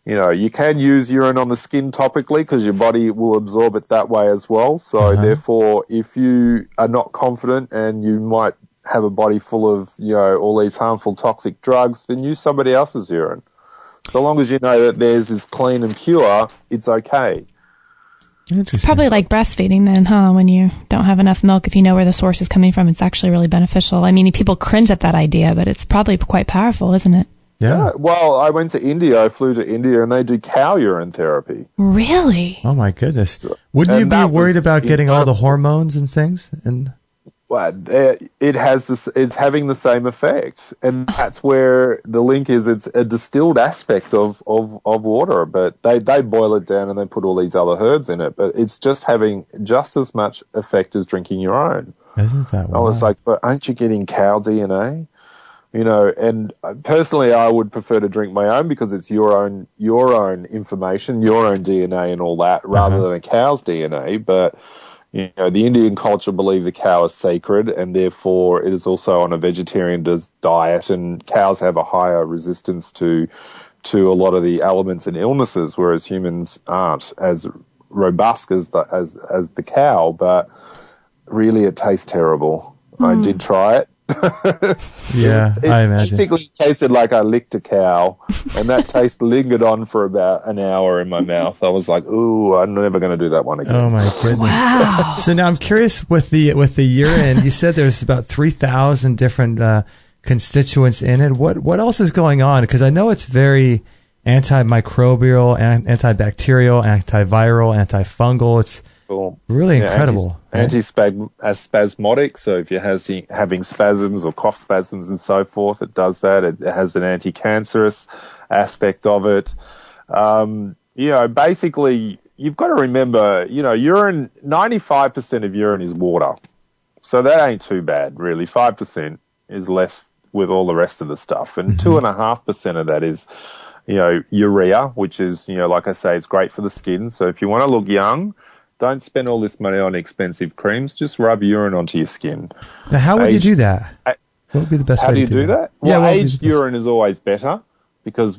E: You know, you can use urine on the skin topically because your body will absorb it that way as well. So therefore, if you are not confident and you might have a body full of, you know, all these harmful toxic drugs, then use somebody else's urine. So long as you know that theirs is clean and pure, it's okay.
B: It's probably like breastfeeding then, huh? When you don't have enough milk, if you know where the source is coming from, it's actually really beneficial. I mean, people cringe at that idea, but it's probably quite powerful, isn't it?
D: Yeah.
E: Well, I went to India. I flew to India, and they do cow urine therapy.
B: Really?
D: Oh my goodness! Wouldn't you be worried about getting all the hormones and things? And
E: well, it has this. It's having the same effect, and that's where the link is. It's a distilled aspect of water, but they boil it down and they put all these other herbs in it. But it's just having just as much effect as drinking your own.
D: Isn't that wild?
E: I was like, but aren't you getting cow DNA? You know, and personally, I would prefer to drink my own because it's your own information, your own DNA and all that, rather than a cow's DNA. But, the Indian culture believe the cow is sacred, and therefore it is also on a vegetarian diet, and cows have a higher resistance to a lot of the elements and illnesses, whereas humans aren't as robust as the cow. But really, it tastes terrible. I did try it.
D: Yeah, I imagine.
E: Basically, it tasted like I licked a cow, and that taste lingered on for about an hour in my mouth. I was like, "Ooh, I'm never going to do that one again."
D: Oh my goodness!
B: Wow.
D: So now I'm curious with the urine. You said there's about 3,000 different constituents in it. What else is going on? Because I know it's very antimicrobial, antibacterial, antiviral, antifungal. It's really incredible.
E: Antispasmodic. So if you're having spasms or cough spasms and so forth, it does that. It has an anti-cancerous aspect of it. Basically, you've got to remember, urine, 95% of urine is water. So that ain't too bad, really. 5% is left with all the rest of the stuff. And 2.5% of that is, urea, which is, like I say, it's great for the skin. So if you want to look young, don't spend all this money on expensive creams. Just rub urine onto your skin.
D: Now, how would you do that? What would be the best way to do that?
E: How do you do that? Well, aged urine is always better because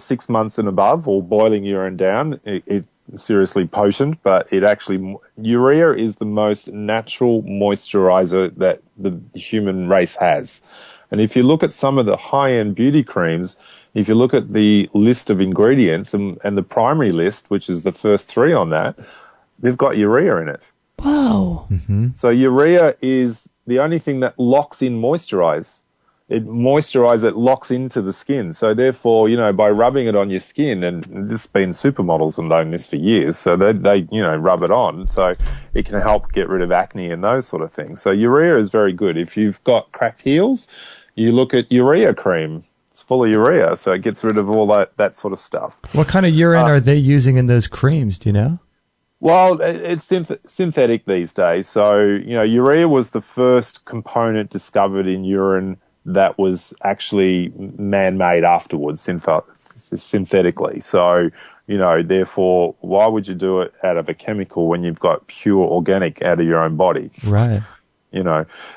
E: 6 months and above, or boiling urine down, it's seriously potent, but urea is the most natural moisturizer that the human race has. And if you look at some of the high-end beauty creams, if you look at the list of ingredients and the primary list, which is the first 3 on that, they've got urea in it.
B: Whoa.
D: Mm-hmm.
E: So urea is the only thing that locks in moisturize. It locks into the skin. So therefore, by rubbing it on your skin, and this has been supermodels and known this for years, so they rub it on. So it can help get rid of acne and those sort of things. So urea is very good. If you've got cracked heels, you look at urea cream. It's full of urea, so it gets rid of all that sort of stuff.
D: What kind of urine are they using in those creams? Do you know?
E: Well, it's synthetic these days. So, urea was the first component discovered in urine that was actually man-made afterwards, synthetically. So, therefore, why would you do it out of a chemical when you've got pure organic out of your own body?
D: Right.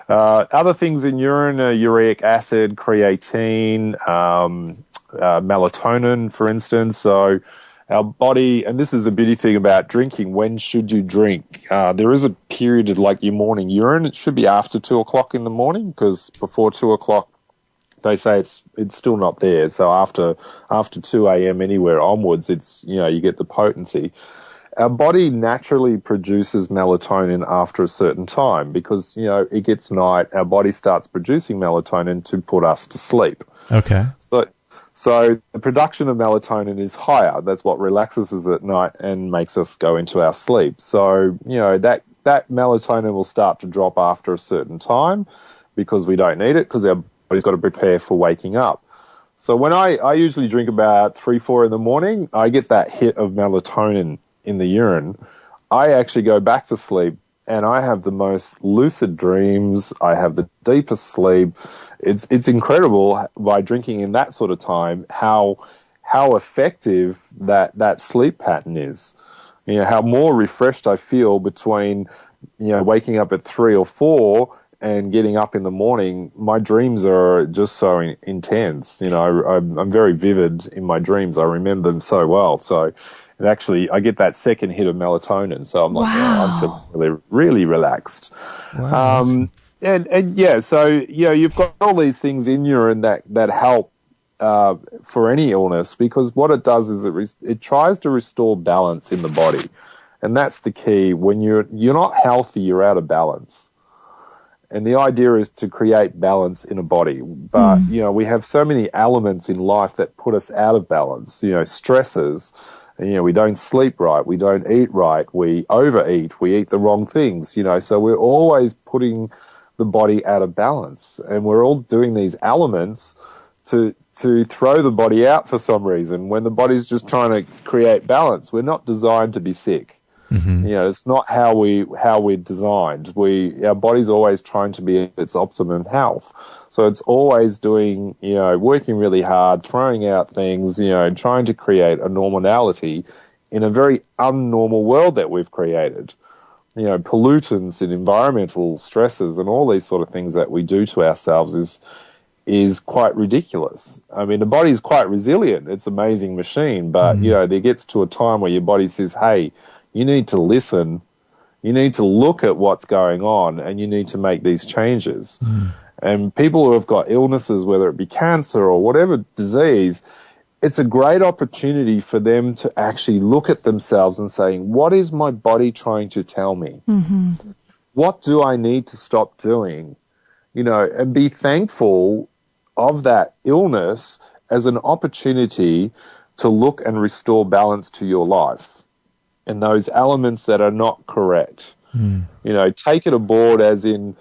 E: Other things in urine are uric acid, creatine, melatonin, for instance. So our body, and this is the beauty thing about drinking, when should you drink? There is a period of like your morning urine. It should be after 2 o'clock in the morning, because before 2 o'clock, they say it's still not there. So after 2 a.m. anywhere onwards, it's, you get the potency. Our body naturally produces melatonin after a certain time because, it gets night. Our body starts producing melatonin to put us to sleep.
D: Okay.
E: So the production of melatonin is higher. That's what relaxes us at night and makes us go into our sleep. So, that melatonin will start to drop after a certain time because we don't need it, because our body's got to prepare for waking up. So when I usually drink about 3-4 in the morning, I get that hit of melatonin in the urine. I actually go back to sleep and I have the most lucid dreams. I have the deepest sleep. It's incredible by drinking in that sort of time how effective that sleep pattern is. How more refreshed I feel between waking up at 3 or 4 and getting up in the morning. My dreams are just so intense. I'm very vivid in my dreams. I remember them so well. So. And actually, I get that second hit of melatonin, so I'm like, I'm feeling really, really relaxed.
D: Wow.
E: So you've got all these things in urine that help for any illness, because what it does is it tries to restore balance in the body, and that's the key. When you're not healthy, you're out of balance. And the idea is to create balance in a body. But, we have so many elements in life that put us out of balance, stresses. We don't sleep right, we don't eat right, we overeat, we eat the wrong things, so we're always putting the body out of balance. And we're all doing these elements to throw the body out for some reason when the body's just trying to create balance. We're not designed to be sick. Mm-hmm. It's not how we're designed. Our body's always trying to be at its optimum health. So it's always doing, working really hard, throwing out things, trying to create a normality in a very unnormal world that we've created. pollutants and environmental stresses and all these sort of things that we do to ourselves is quite ridiculous. I mean, the body is quite resilient. It's an amazing machine, but, there gets to a time where your body says, hey, you need to listen, you need to look at what's going on, and you need to make these changes. And people who have got illnesses, whether it be cancer or whatever disease, it's a great opportunity for them to actually look at themselves and saying, what is my body trying to tell me? What do I need to stop doing? And be thankful of that illness as an opportunity to look and restore balance to your life and those elements that are not correct. Take it aboard as in,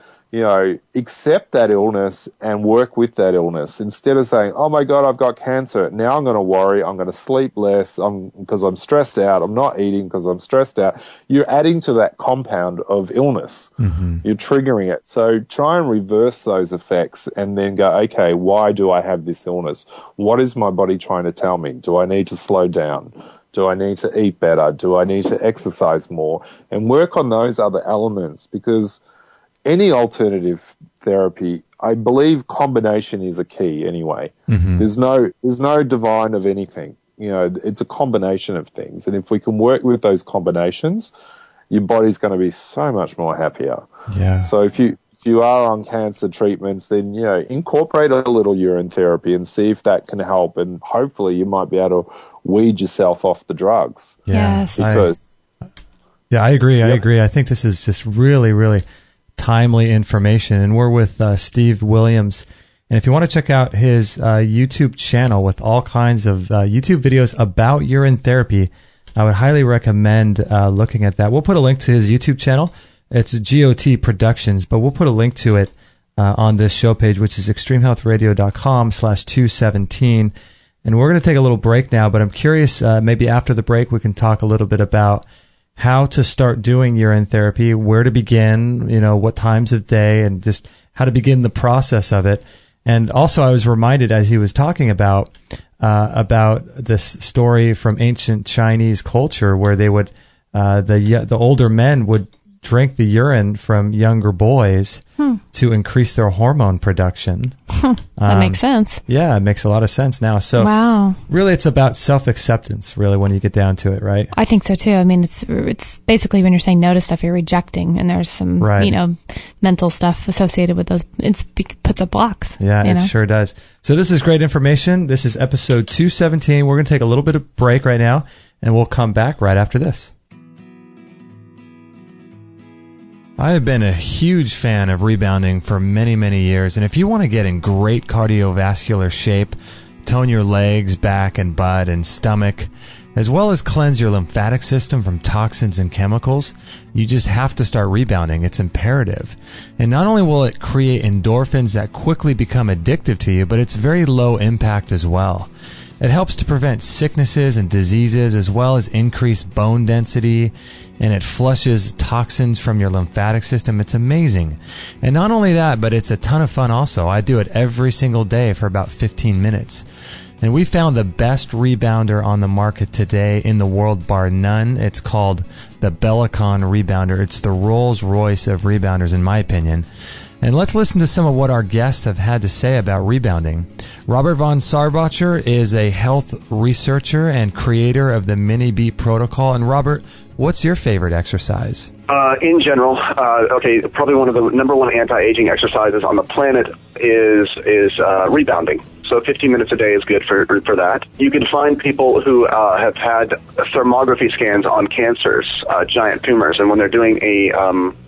E: accept that illness and work with that illness instead of saying, oh my God, I've got cancer. Now I'm going to worry. I'm going to sleep less because I'm stressed out. I'm not eating because I'm stressed out. You're adding to that compound of illness. You're triggering it. So try and reverse those effects and then go, okay, why do I have this illness? What is my body trying to tell me? Do I need to slow down? Do I need to eat better? Do I need to exercise more? And work on those other elements, because any alternative therapy, I believe combination is a key anyway. There's no divine of anything. It's a combination of things. And if we can work with those combinations, your body's going to be so much more happier. Yeah. So if you are on cancer treatments, then, incorporate a little urine therapy and see if that can help. And hopefully you might be able to weed yourself off the drugs.
B: Yes.
D: I agree. I agree. I think this is just really, really timely information. And we're with Steve Williams. And if you want to check out his YouTube channel with all kinds of YouTube videos about urine therapy, I would highly recommend looking at that. We'll put a link to his YouTube channel. It's GOT Productions, but we'll put a link to it on this show page, which is extremehealthradio.com/217. And we're going to take a little break now, but I'm curious, maybe after the break, we can talk a little bit about how to start doing urine therapy, where to begin, what times of day, and just how to begin the process of it. And also, I was reminded as he was talking about this story from ancient Chinese culture where they would, the older men would drink the urine from younger boys to increase their hormone production.
B: That makes sense.
D: Yeah, it makes a lot of sense now. So
B: wow.
D: Really, it's about self-acceptance, really, when you get down to it, right?
B: I think so, too. I mean, it's basically when you're saying no to stuff, you're rejecting, and there's some, mental stuff associated with those. It puts up blocks.
D: Yeah, it sure does. So this is great information. This is episode 217. We're going to take a little bit of break right now, and we'll come back right after this. I have been a huge fan of Rebounding for many, many years, and if you want to get in great cardiovascular shape, tone your legs, back, and butt, and stomach, as well as cleanse your lymphatic system from toxins and chemicals, you just have to start Rebounding. It's imperative. And not only will it create endorphins that quickly become addictive to you, but it's very low impact as well. It helps to prevent sicknesses and diseases, as well as increase bone density, and it flushes toxins from your lymphatic system. It's amazing. And not only that, but it's a ton of fun also. I do it every single day for about 15 minutes. And we found the best rebounder on the market today in the world, bar none. It's called the Bellicon Rebounder. It's the Rolls-Royce of rebounders, in my opinion. And let's listen to some of what our guests have had to say about rebounding. Robert von Sarbacher is a health researcher and creator of the Mini Beat Protocol. And Robert, what's your favorite exercise?
I: In general, probably one of the number one anti-aging exercises on the planet is rebounding. So 15 minutes a day is good for that. You can find people who have had thermography scans on cancers, giant tumors, and when they're doing a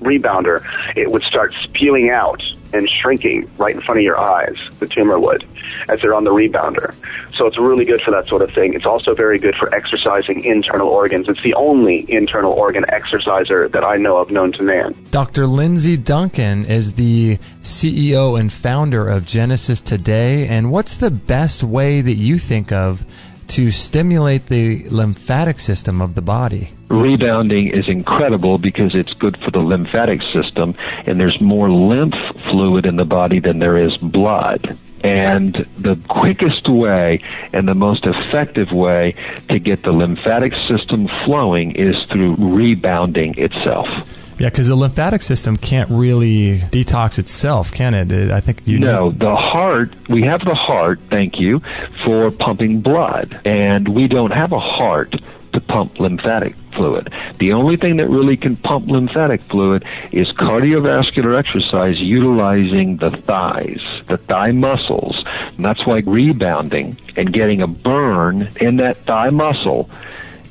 I: rebounder, it would start spewing out and shrinking right in front of your eyes, the tumor would, as they're on the rebounder. So it's really good for that sort of thing. It's also very good for exercising internal organs. It's the only internal organ exerciser that I know of known to man.
D: Dr. Lindsay Duncan is the CEO and founder of Genesis Today. And what's the best way that you think of to stimulate the lymphatic system of the body?
J: Rebounding is incredible because it's good for the lymphatic system, and there's more lymph fluid in the body than there is blood. And the quickest way and the most effective way to get the lymphatic system flowing is through rebounding itself.
D: Yeah, because the lymphatic system can't really detox itself, can it? I think
J: No, the heart, we have the heart, thank you, for pumping blood. And we don't have a heart to pump lymphatic fluid. The only thing that really can pump lymphatic fluid is cardiovascular exercise utilizing the thighs, the thigh muscles. And that's why rebounding and getting a burn in that thigh muscle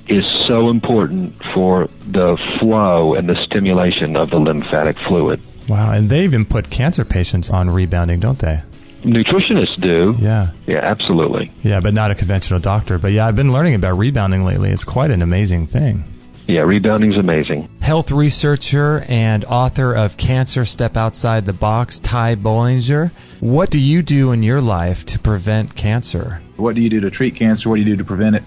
J: is so important for the flow and the stimulation of the lymphatic fluid.
D: Wow, and they even put cancer patients on rebounding, don't they?
J: Nutritionists do.
D: Yeah.
J: Yeah, absolutely.
D: Yeah, but not a conventional doctor. But yeah, I've been learning about rebounding lately. It's quite an amazing thing.
J: Yeah, rebounding's amazing.
D: Health researcher and author of Cancer Step Outside the Box, Ty Bollinger. What do you do in your life to prevent cancer?
K: What do you do to treat cancer? What do you do to prevent it?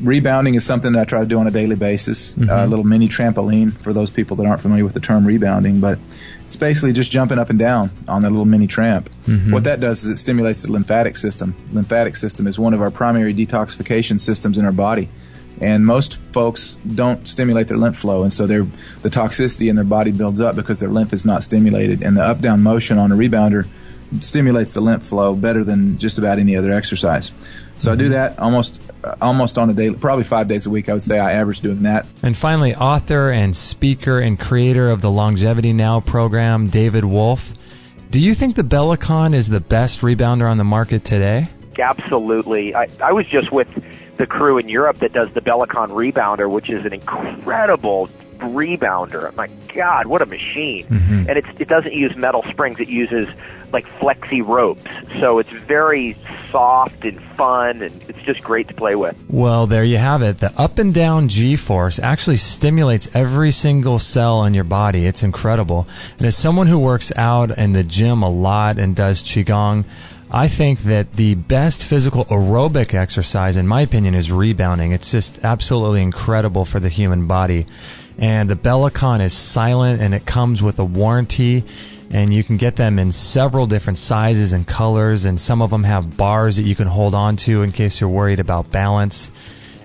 K: Rebounding is something that I try to do on a daily basis. A little mini trampoline for those people that aren't familiar with the term rebounding, but it's basically just jumping up and down on that little mini tramp. What that does is it stimulates the lymphatic system. Lymphatic system is one of our primary detoxification systems in our body, and most folks don't stimulate their lymph flow, and so the toxicity in their body builds up because their lymph is not stimulated, and the up-down motion on a rebounder stimulates the lymph flow better than just about any other exercise. So I do that almost on a daily, probably 5 days a week. I would say I average doing that.
D: And finally, author and speaker and creator of the Longevity Now program, David Wolf. Do you think the Bellicon is the best rebounder on the market today?
L: Absolutely. I was just with the crew in Europe that does the Bellicon Rebounder, which is an incredible rebounder. My God, what a machine. And it doesn't use metal springs. It uses like flexi ropes. So it's very soft and fun, and it's just great to play with.
D: Well, there you have it. The up and down G-force actually stimulates every single cell in your body. It's incredible. And as someone who works out in the gym a lot and does Qigong, I think that the best physical aerobic exercise, in my opinion, is rebounding. It's just absolutely incredible for the human body. And the Bellicon is silent, and it comes with a warranty, and you can get them in several different sizes and colors, and some of them have bars that you can hold on to in case you're worried about balance.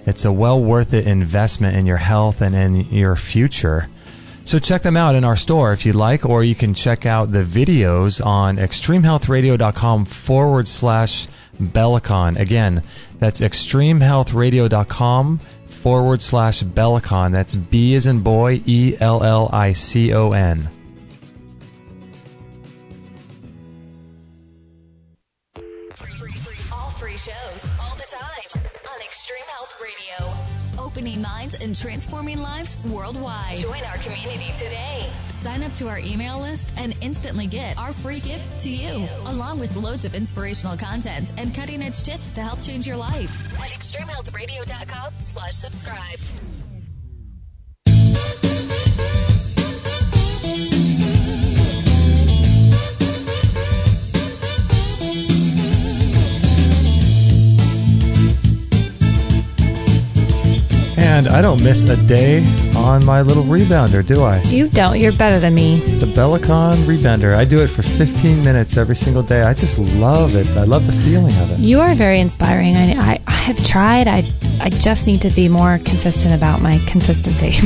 D: It's a well worth it investment in your health and in your future. So check them out in our store if you'd like, or you can check out the videos on extremehealthradio.com/Bellicon. Again, that's extremehealthradio.com/Bellicon. That's B as in boy, ELLICON.
H: All three shows, all the time, on Extreme Health Radio. Opening minds and transforming lives worldwide. Join our community today. Sign up to our email list and instantly get our free gift to you, along with loads of inspirational content and cutting-edge tips to help change your life at extremehealthradio.com/subscribe.
D: And I don't miss a day on my little rebounder, do I?
B: You don't. You're better than me.
D: The Bellicon rebounder. I do it for 15 minutes every single day. I just love it. I love the feeling of it.
B: You are very inspiring. I have tried. I just need to be more consistent about my consistency.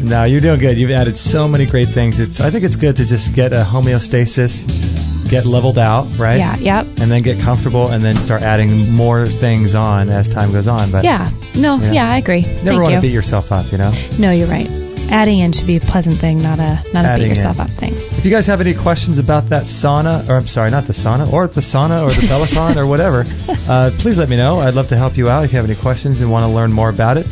D: No, you're doing good. You've added so many great things. I think it's good to just get a homeostasis, get leveled out, right?
B: Yeah, yep.
D: And then get comfortable, and then start adding more things on as time goes on. But
B: yeah, I agree.
D: Never want to beat yourself up, you know?
B: No, you're right. Adding in should be a pleasant thing, not a beat yourself up thing.
D: If you guys have any questions about that sauna, or I'm sorry, not the sauna, or the sauna, or the Bellicon, or whatever, please let me know. I'd love to help you out if you have any questions and want to learn more about it.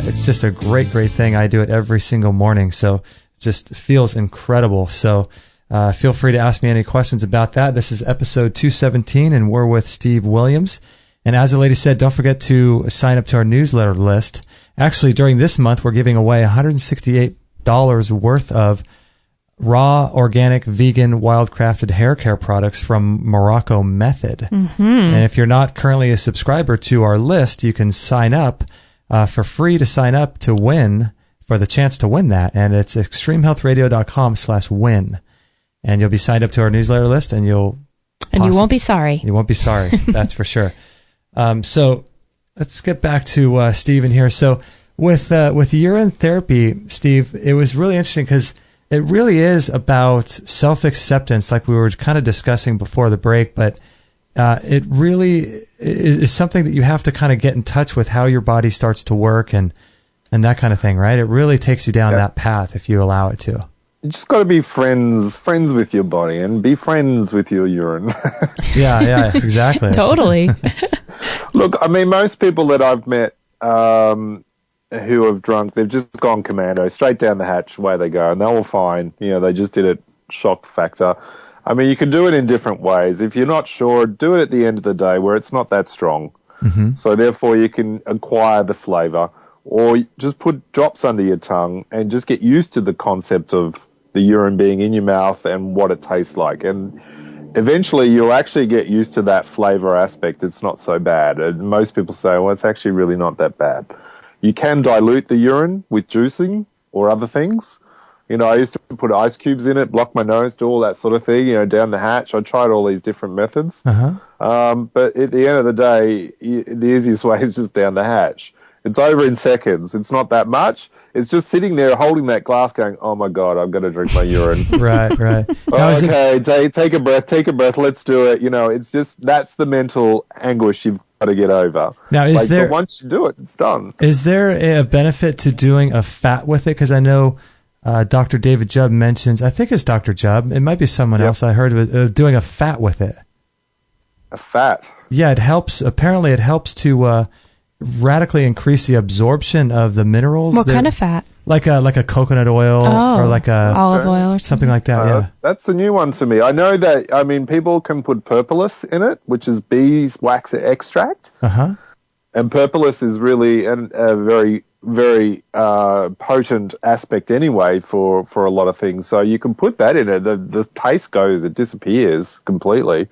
D: It's just a great, great thing. I do it every single morning, so it just feels incredible. So feel free to ask me any questions about that. This is episode 217, and we're with Steve Williams. And as the lady said, don't forget to sign up to our newsletter list. Actually, during this month, we're giving away $168 worth of raw, organic, vegan, wild-crafted hair care products from Morocco Method. And if you're not currently a subscriber to our list, you can sign up for free to sign up to win, for the chance to win that. And it's extremehealthradio.com/win. And you'll be signed up to our newsletter list, and you
B: won't be sorry.
D: You won't be sorry. That's for sure. So let's get back to Stephen here. So With urine therapy, Steve, it was really interesting because it really is about self-acceptance, like we were kind of discussing before the break, but it really is something that you have to kind of get in touch with how your body starts to work and that kind of thing, right? It really takes you down that path if you allow it to.
E: You just got to be friends with your body and be friends with your urine.
D: Yeah, exactly.
B: Totally.
E: Look, I mean, most people that I've met who have drunk, they've just gone commando, straight down the hatch, away they go, and they're all fine. You know, they just did it shock factor. I mean, you can do it in different ways. If you're not sure, do it at the end of the day where it's not that strong. Mm-hmm. So therefore you can acquire the flavor, or just put drops under your tongue and just get used to the concept of the urine being in your mouth and what it tastes like. And eventually you'll actually get used to that flavor aspect. It's not so bad. And most people say, well, it's actually really not that bad. You can dilute the urine with juicing or other things. You know, I used to put ice cubes in it, block my nose, do all that sort of thing, you know, down the hatch. I tried all these different methods. But at the end of the day, the easiest way is just down the hatch. It's over in seconds. It's not that much. It's just sitting there holding that glass going, oh, my God, I'm going to drink my urine.
D: Right.
E: Okay, take a breath. Let's do it. You know, it's just that's the mental anguish you've got to get over.
D: Now,
E: but once you do it, it's done.
D: Is there a benefit to doing a fat with it? Because I know Dr. David Jubb mentions, I think it's Dr. Jubb. It might be someone else I heard of doing a fat with it.
E: A fat?
D: Yeah, it helps. Apparently, it helps to radically increase the absorption of the minerals.
B: What kind of fat?
D: Like a coconut oil or like a
B: olive oil or
D: something like that. Yeah,
E: that's a new one to me. I know that. I mean, people can put propolis in it, which is beeswax extract. And propolis is really a very, very potent aspect anyway for a lot of things. So you can put that in it. The taste goes; it disappears completely.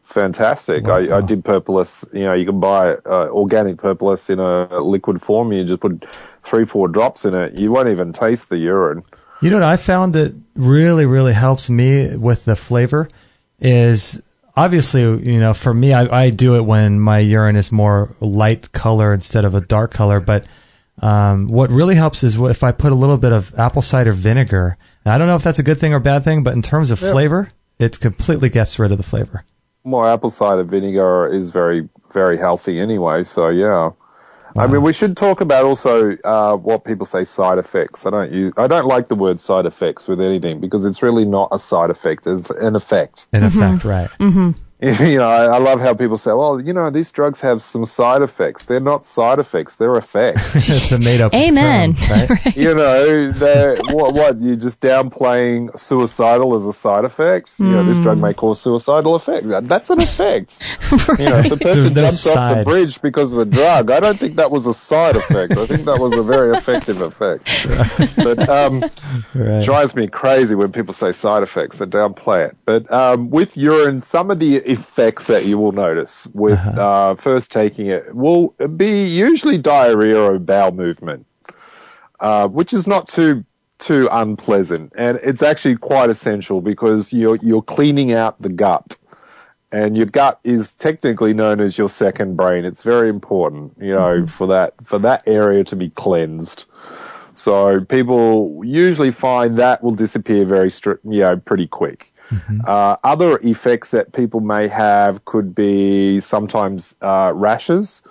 E: It's fantastic. Wow. I did propolis. You know, you can buy organic propolis in a liquid form. You just put 3-4 drops in it. You won't even taste the urine.
D: You know what I found that really, really helps me with the flavor is obviously, you know, for me, I do it when my urine is more light color instead of a dark color. But what really helps is if I put a little bit of apple cider vinegar. And I don't know if that's a good thing or bad thing, but in terms of flavor, it completely gets rid of the flavor.
E: More apple cider vinegar is very, very healthy anyway, so yeah. I mean, we should talk about also what people say side effects. I don't like the word side effects with anything because it's really not a side effect. It's an effect.
D: An effect, right.
E: You know, I love how people say, well, you know, these drugs have some side effects. They're not side effects. They're effects.
D: It's a made-up
B: Amen.
D: term, right?
B: Right.
E: You know, what, you're just downplaying suicidal as a side effect? You know, this drug may cause suicidal effect. That's an effect. Right. You know, if the person jumps off the bridge because of the drug, I don't think that was a side effect. I think that was a very effective effect. But drives me crazy when people say side effects. They downplay it. But with urine, some of the effects that you will notice with first taking it will be usually diarrhea or bowel movement, which is not too unpleasant, and it's actually quite essential because you're cleaning out the gut, and your gut is technically known as your second brain. It's very important, you know, for that area to be cleansed. So people usually find that will disappear pretty quick. Other effects that people may have could be sometimes rashes,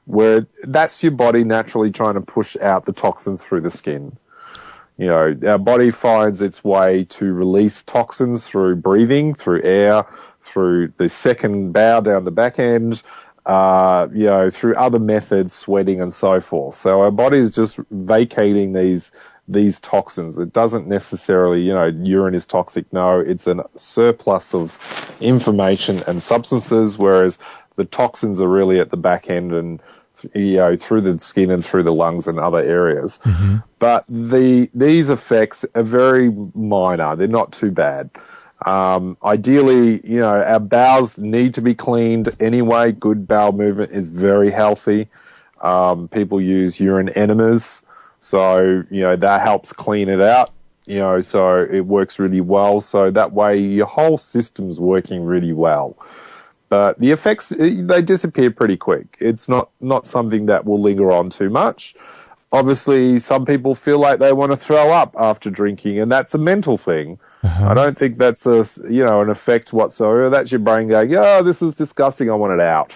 E: where that's your body naturally trying to push out the toxins through the skin. You know, our body finds its way to release toxins through breathing, through air, through the second bowel down the back end, you know, through other methods, sweating and so forth. So our body is just vacating these toxins. It doesn't necessarily, you know, urine is toxic. No, it's a surplus of information and substances, whereas the toxins are really at the back end and, you know, through the skin and through the lungs and other areas. But these effects are very minor. They're not too bad. Ideally, you know, our bowels need to be cleaned anyway. Good bowel movement is very healthy. People use urine enemas. So, you know, that helps clean it out, you know, so it works really well. So that way your whole system's working really well. But the effects, they disappear pretty quick. It's not something that will linger on too much. obviously some people feel like they want to throw up after drinking, and that's a mental thing. I don't think that's an effect whatsoever. That's your brain going, oh, this is disgusting, I want it out.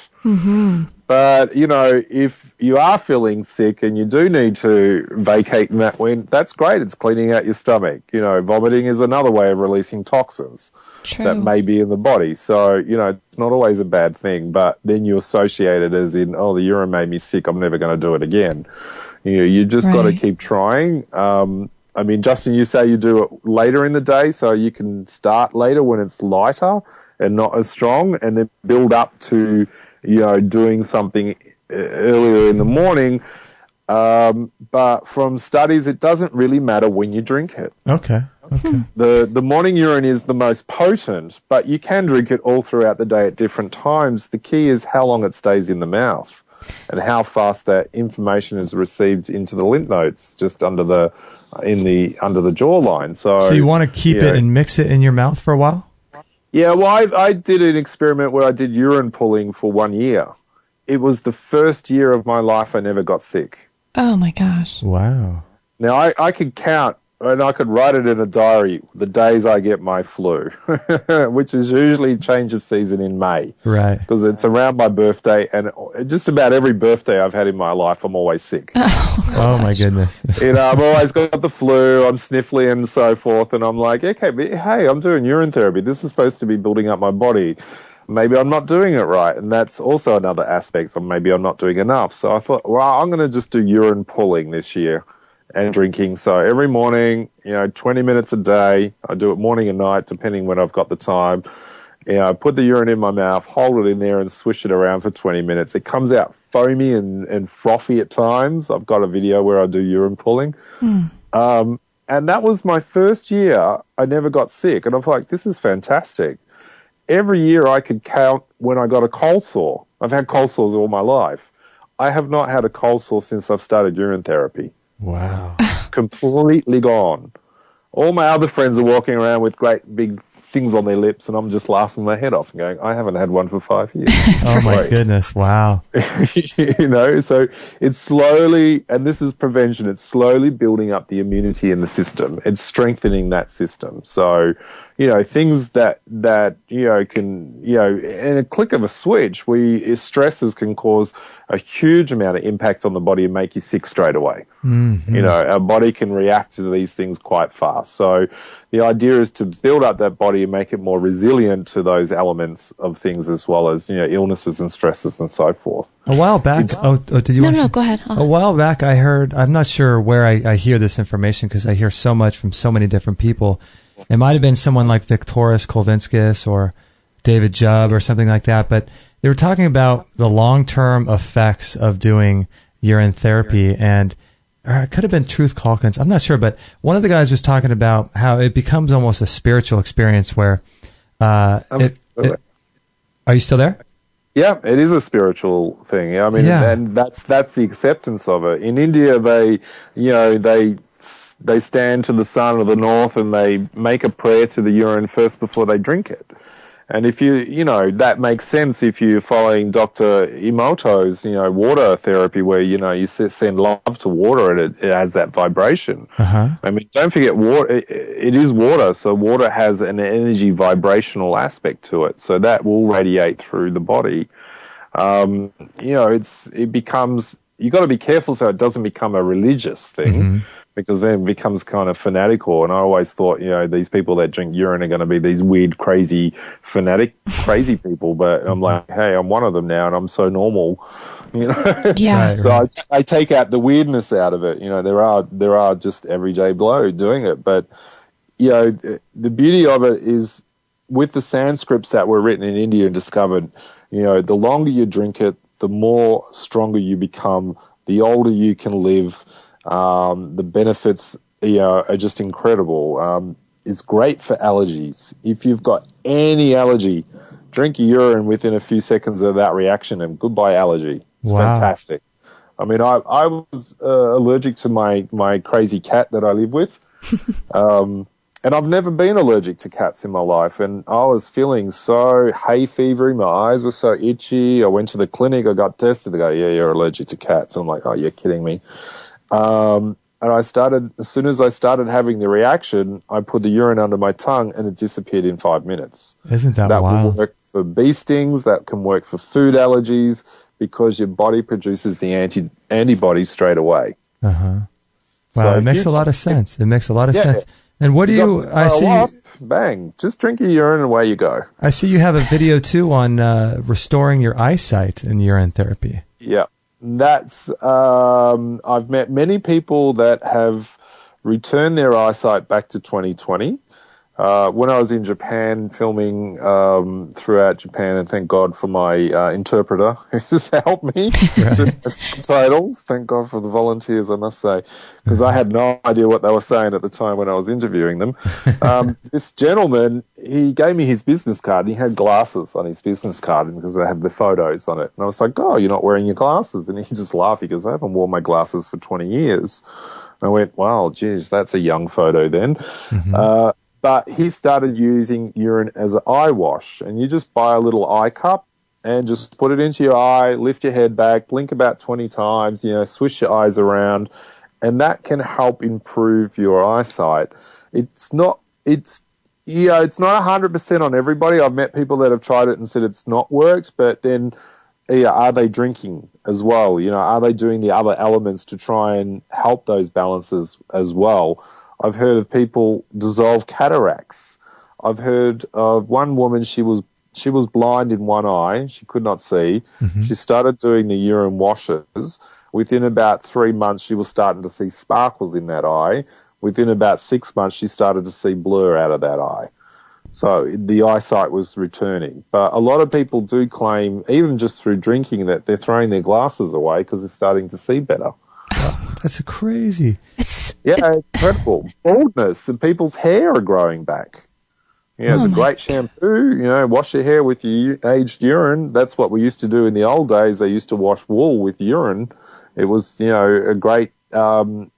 E: But, if you are feeling sick and you do need to vacate in that wind, that's great. It's cleaning out your stomach. Vomiting is another way of releasing toxins that may be in the body. So, it's not always a bad thing, but then you associate it as in, oh, the urine made me sick, I'm never going to do it again. You just got to keep trying. Justin, you say you do it later in the day, so you can start later when it's lighter and not as strong, and then build up to, doing something earlier in the morning. But from studies, it doesn't really matter when you drink it.
D: Okay.
E: The morning urine is the most potent, but you can drink it all throughout the day at different times. The key is how long it stays in the mouth and how fast that information is received into the lymph nodes just under the jawline. So
D: you want to keep it and mix it in your mouth for a while?
E: Yeah, well, I did an experiment where I did urine pulling for 1 year. It was the first year of my life I never got sick.
B: Oh, my gosh.
D: Wow.
E: Now, I could count, and I could write it in a diary, the days I get my flu, which is usually change of season in May.
D: Right.
E: Because it's around my birthday, and just about every birthday I've had in my life, I'm always sick.
D: Oh, my goodness.
E: I've always got the flu, I'm sniffly and so forth, and I'm like, okay, but hey, I'm doing urine therapy. This is supposed to be building up my body. Maybe I'm not doing it right, and that's also another aspect, or maybe I'm not doing enough. So I thought, well, I'm going to just do urine pulling this year and drinking. So every morning, 20 minutes a day, I do it morning and night, depending when I've got the time. I put the urine in my mouth, hold it in there, and swish it around for 20 minutes. It comes out foamy and frothy at times. I've got a video where I do urine pulling. And that was my first year. I never got sick. And I was like, this is fantastic. Every year I could count when I got a cold sore. I've had cold sores all my life. I have not had a cold sore since I've started urine therapy.
D: Wow.
E: Completely gone. All my other friends are walking around with great big things on their lips, and I'm just laughing my head off and going, I haven't had one for 5 years.
D: Oh, my goodness. Wow.
E: So it's slowly, and this is prevention, it's slowly building up the immunity in the system. It's strengthening that system. So, things that can, in a click of a switch, stresses can cause a huge amount of impact on the body and make you sick straight away.
D: Mm-hmm.
E: Our body can react to these things quite fast. So the idea is to build up that body and make it more resilient to those elements of things, as well as, illnesses and stresses and so forth.
D: A while back, did you?
B: No, go ahead.
D: A while back, I heard, I'm not sure where I hear this information because I hear so much from so many different people. It might have been someone like Victoris Kolvinskis or David Jubb or something like that, but they were talking about the long-term effects of doing urine therapy, and or it could have been Truth Calkins. I'm not sure, but one of the guys was talking about how it becomes almost a spiritual experience where are you still there?
E: Yeah, it is a spiritual thing. And that's the acceptance of it. In India, they stand to the sun of the north and they make a prayer to the urine first before they drink it. And if that makes sense if you're following Dr. Emoto's, water therapy where, you send love to water and it has that vibration. Don't forget water, it is water. So water has an energy vibrational aspect to it. So that will radiate through the body. It becomes, you got to be careful so it doesn't become a religious thing. Because then it becomes kind of fanatical. And I always thought, these people that drink urine are going to be these weird, crazy, fanatic, crazy people. But I'm like, hey, I'm one of them now and I'm so normal,
B: Yeah.
E: So I take out the weirdness out of it. There are just everyday blow doing it. But, the beauty of it is with the Sanskrits that were written in India and discovered, the longer you drink it, the more stronger you become, the older you can live. The benefits, are just incredible. It's great for allergies. If you've got any allergy, drink urine within a few seconds of that reaction and goodbye allergy. It's fantastic. I was allergic to my crazy cat that I live with. And I've never been allergic to cats in my life. And I was feeling so hay fevery. My eyes were so itchy. I went to the clinic. I got tested. They go, yeah, you're allergic to cats. I'm like, oh, you're kidding me. And as soon as I started having the reaction, I put the urine under my tongue and it disappeared in 5 minutes.
D: Isn't that wild?
E: That will work for bee stings, that can work for food allergies, because your body produces the antibodies straight away.
D: Uh-huh. Wow,
E: So
D: it makes a lot of sense. It makes a lot of sense. And what do you, I see,
E: bang, just drink your urine and away you go.
D: I see you have a video too on restoring your eyesight in urine therapy.
E: Yeah. That's, I've met many people that have returned their eyesight back to 2020. When I was in Japan filming throughout Japan, and thank God for my interpreter who just helped me to the subtitles. Thank God for the volunteers, I must say, because I had no idea what they were saying at the time when I was interviewing them. This gentleman, he gave me his business card, and he had glasses on his business card because they have the photos on it. And I was like, "Oh, you're not wearing your glasses?" And he just laughed. He goes, "I haven't worn my glasses for 20 years." And I went, "Wow, geez, that's a young photo then."
D: Mm-hmm.
E: But he started using urine as an eye wash, and you just buy a little eye cup and just put it into your eye, lift your head back, blink about 20 times, swish your eyes around, and that can help improve your eyesight. It's not 100% on everybody. I've met people that have tried it and said it's not worked, but then are they drinking as well? Are they doing the other elements to try and help those balances as well? I've heard of people dissolve cataracts. I've heard of one woman, she was blind in one eye. She could not see. Mm-hmm. She started doing the urine washes. Within about 3 months, she was starting to see sparkles in that eye. Within about 6 months, she started to see blur out of that eye. So the eyesight was returning. But a lot of people do claim, even just through drinking, that they're throwing their glasses away because they're starting to see better.
D: That's crazy.
E: It's incredible. Baldness, and people's hair are growing back. It's a great shampoo. Wash your hair with your aged urine. That's what we used to do in the old days. They used to wash wool with urine. It was, a great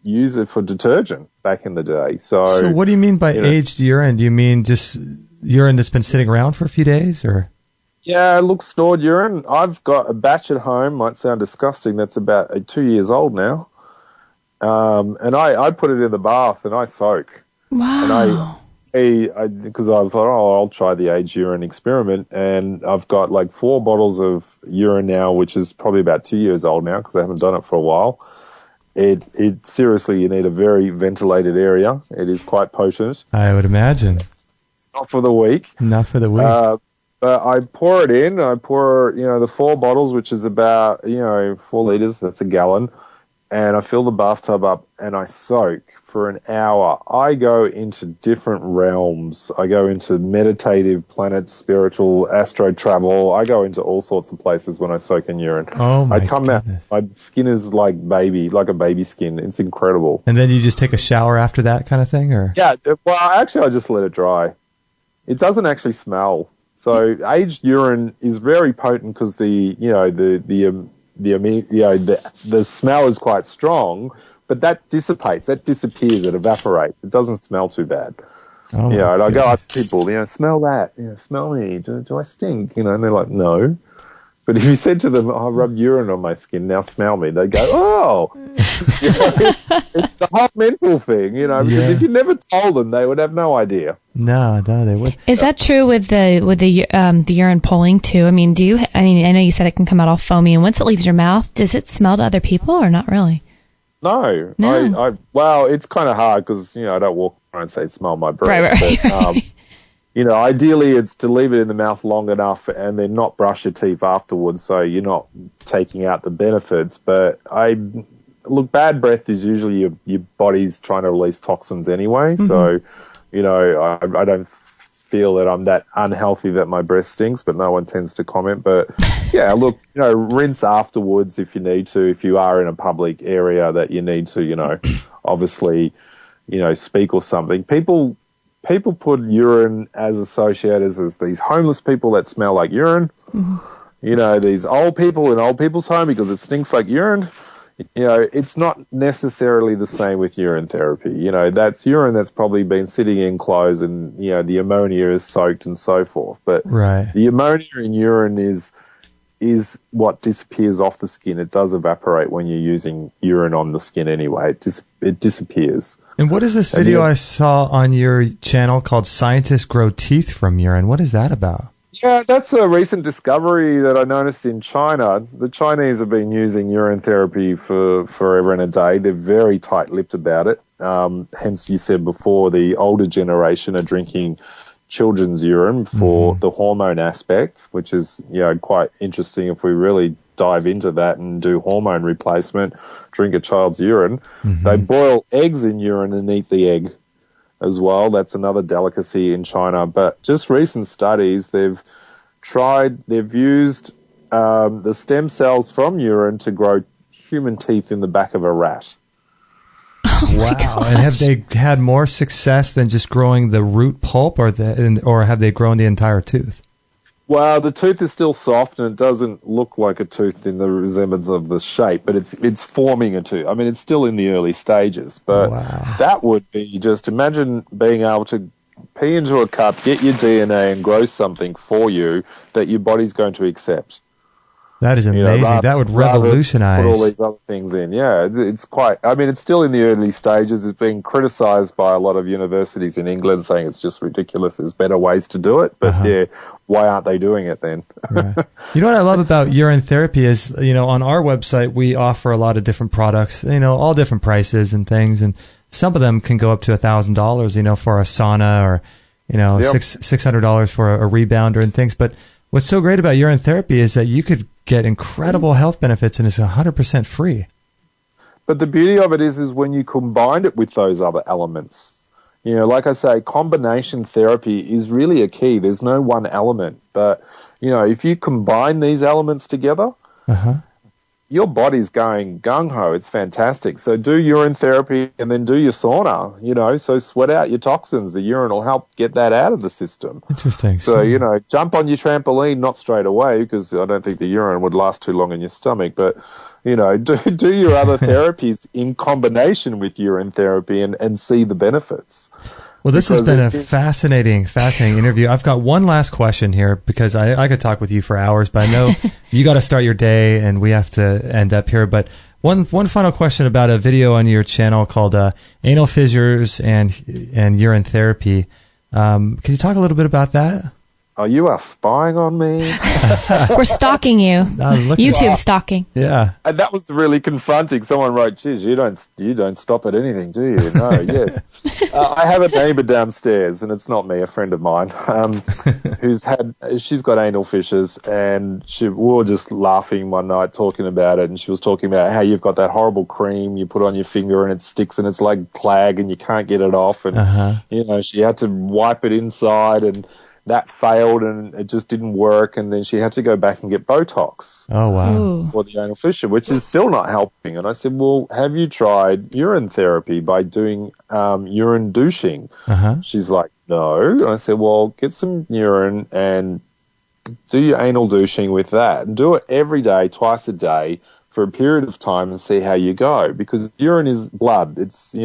E: user for detergent back in the day. So
D: what do you mean by aged urine? Do you mean just urine that's been sitting around for a few days, or?
E: Yeah, look, stored urine. I've got a batch at home. Might sound disgusting. That's about 2 years old now. And I put it in the bath and I soak.
B: Wow.
E: And because I thought, I'll try the aged urine experiment. And I've got like 4 bottles of urine now, which is probably about 2 years old now because I haven't done it for a while. It seriously, you need a very ventilated area. It is quite potent.
D: I would imagine.
E: It's not for the weak.
D: Not for the weak.
E: But I pour it in. I pour, the 4 bottles, which is about, 4 liters. That's a gallon. And I fill the bathtub up and I soak for an hour. I go into different realms. I go into meditative, planet, spiritual, astro travel. I go into all sorts of places when I soak in urine.
D: Oh my
E: I come
D: goodness.
E: out, my skin is like a baby skin. It's incredible.
D: And then you just take a shower after that kind of thing, or?
E: Yeah, well, actually I just let it dry. It doesn't actually smell. So aged urine is very potent because the smell is quite strong, but that dissipates, that disappears, it evaporates. It doesn't smell too bad.
D: Oh
E: and I go ask people, smell that, smell me, do I stink? And they're like, no. But if you said to them, I rub urine on my skin, now smell me, they go, oh. It's the whole mental thing, because if you never told them, they would have no idea.
D: No, they would.
B: Is that true with the urine pulling too? I mean, I know you said it can come out all foamy, and once it leaves your mouth, does it smell to other people or not really?
E: No. Well, it's kind of hard because, I don't walk around and say, smell my breath.
B: Right.
E: Ideally it's to leave it in the mouth long enough and then not brush your teeth afterwards so you're not taking out the benefits. But bad breath is usually your body's trying to release toxins anyway. Mm-hmm. So, I don't feel that I'm that unhealthy that my breath stinks, but no one tends to comment. But yeah, rinse afterwards if you need to, if you are in a public area that you need to, obviously, speak or something. People put urine as associated as these homeless people that smell like urine. Mm-hmm. These old people in old people's home because it stinks like urine. It's not necessarily the same with urine therapy. That's urine that's probably been sitting in clothes and, the ammonia is soaked and so forth. But
D: right.
E: The ammonia in urine is what disappears off the skin. It does evaporate when you're using urine on the skin anyway. It disappears.
D: And what is this video I saw on your channel called Scientists Grow Teeth from Urine? What is that about?
E: Yeah, that's a recent discovery that I noticed in China. The Chinese have been using urine therapy for forever and a day. They're very tight-lipped about it. Hence, you said before, the older generation are drinking children's urine for the hormone aspect, which is, quite interesting if we really dive into that and do hormone replacement, drink a child's urine. They boil eggs in urine and eat the egg as well. That's another delicacy in China. But just recent studies, they've used the stem cells from urine to grow human teeth in the back of a rat.
B: Oh
D: wow. And have they had more success than just growing the root pulp, or have they grown the entire tooth?
E: Well, the tooth is still soft and it doesn't look like a tooth in the resemblance of the shape, but it's forming a tooth. I mean, it's still in the early stages, but that would be just, imagine being able to pee into a cup, get your DNA and grow something for you that your body's going to accept.
D: That is amazing. That would revolutionize.
E: Put all these other things in. Yeah, it's quite. I mean, it's still in the early stages. It's being criticised by a lot of universities in England, saying it's just ridiculous. There's better ways to do it. But why aren't they doing it then?
D: Right. You know what I love about urine therapy is, on our website we offer a lot of different products. All different prices and things, and some of them can go up to $1,000. For a sauna, or $600 for a rebounder and things. But what's so great about urine therapy is that you could get incredible health benefits, and it's 100% free.
E: But the beauty of it is when you combine it with those other elements. Like I say, combination therapy is really a key. There's no one element. But, if you combine these elements together, your body's going gung-ho. It's fantastic. So do urine therapy and then do your sauna, so sweat out your toxins. The urine will help get that out of the system.
D: Interesting.
E: So, jump on your trampoline, not straight away, because I don't think the urine would last too long in your stomach, but, do your other therapies in combination with urine therapy and see the benefits.
D: Well, this has been a fascinating interview. I've got one last question here, because I could talk with you for hours, but I know you got to start your day and we have to end up here. But one final question about a video on your channel called Anal Fissures and Urine Therapy. Can you talk a little bit about that?
E: Oh, you are spying on me.
B: We're stalking you. YouTube stalking.
D: Yeah.
E: And that was really confronting. Someone wrote, geez, you don't stop at anything, do you? No, yes. I have a neighbor downstairs, and it's not me, a friend of mine, she's got anal fissures, and we were just laughing one night talking about it, and she was talking about how you've got that horrible cream you put on your finger and it sticks and it's like clag and you can't get it off. And, she had to wipe it inside, and that failed and it just didn't work, and then she had to go back and get Botox.
D: Oh, wow.
E: For the anal fissure, which is still not helping. And I said, well, have you tried urine therapy by doing urine douching? She's like, no. And I said, well, get some urine and do your anal douching with that, and do it every day, twice a day, for a period of time, and see how you go. Because urine is blood. It's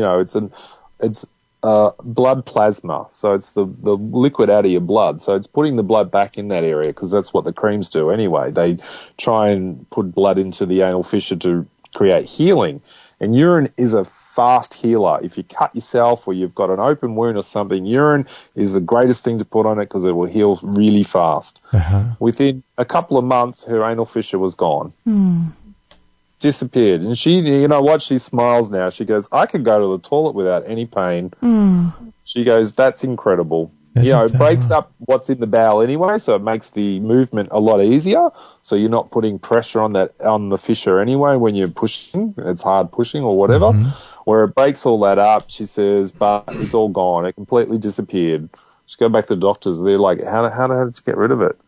E: blood plasma, so it's the liquid out of your blood. So it's putting the blood back in that area, because that's what the creams do anyway. They try and put blood into the anal fissure to create healing. And urine is a fast healer. If you cut yourself or you've got an open wound or something, urine is the greatest thing to put on it, because it will heal really fast. Within a couple of months, her anal fissure was gone. Disappeared. And she, she smiles now. She goes, I can go to the toilet without any pain. She goes, that's incredible. It breaks up what's in the bowel anyway, so it makes the movement a lot easier. So you're not putting pressure on the fissure anyway when you're pushing. It's hard pushing or whatever. Where it breaks all that up, she says, but it's all gone. It completely disappeared. She go back to the doctors. They're like, how did you get rid of it?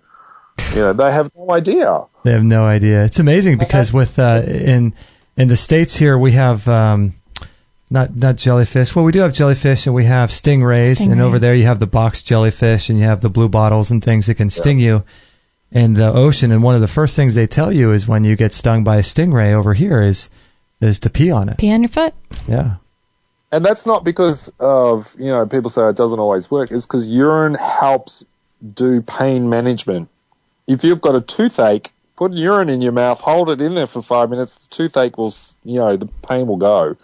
E: They have no idea.
D: They have no idea. It's amazing, because with in the States here we have not jellyfish. Well, we do have jellyfish, and we have stingrays. And over there you have the box jellyfish, and you have the blue bottles and things that can sting you in the ocean. And one of the first things they tell you is when you get stung by a stingray over here is to pee on it.
B: Pee on your foot.
D: Yeah.
E: And that's not because of, people say it doesn't always work. It's because urine helps do pain management. If you've got a toothache, put urine in your mouth, hold it in there for 5 minutes, the toothache will, the pain will go.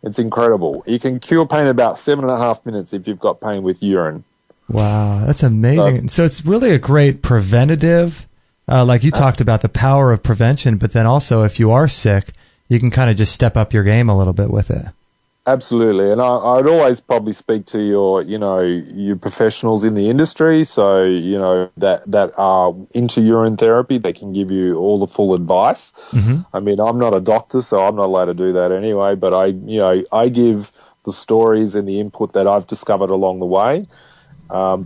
E: It's incredible. You can cure pain in about 7.5 minutes if you've got pain with urine.
D: Wow, that's amazing. So it's really a great preventative, like you talked about the power of prevention, but then also if you are sick, you can kind of just step up your game a little bit with it.
E: Absolutely, and I'd always probably speak to your professionals in the industry, so that are into urine therapy. They can give you all the full advice. Mm-hmm. I mean, I'm not a doctor, so I'm not allowed to do that anyway. But I give the stories and the input that I've discovered along the way.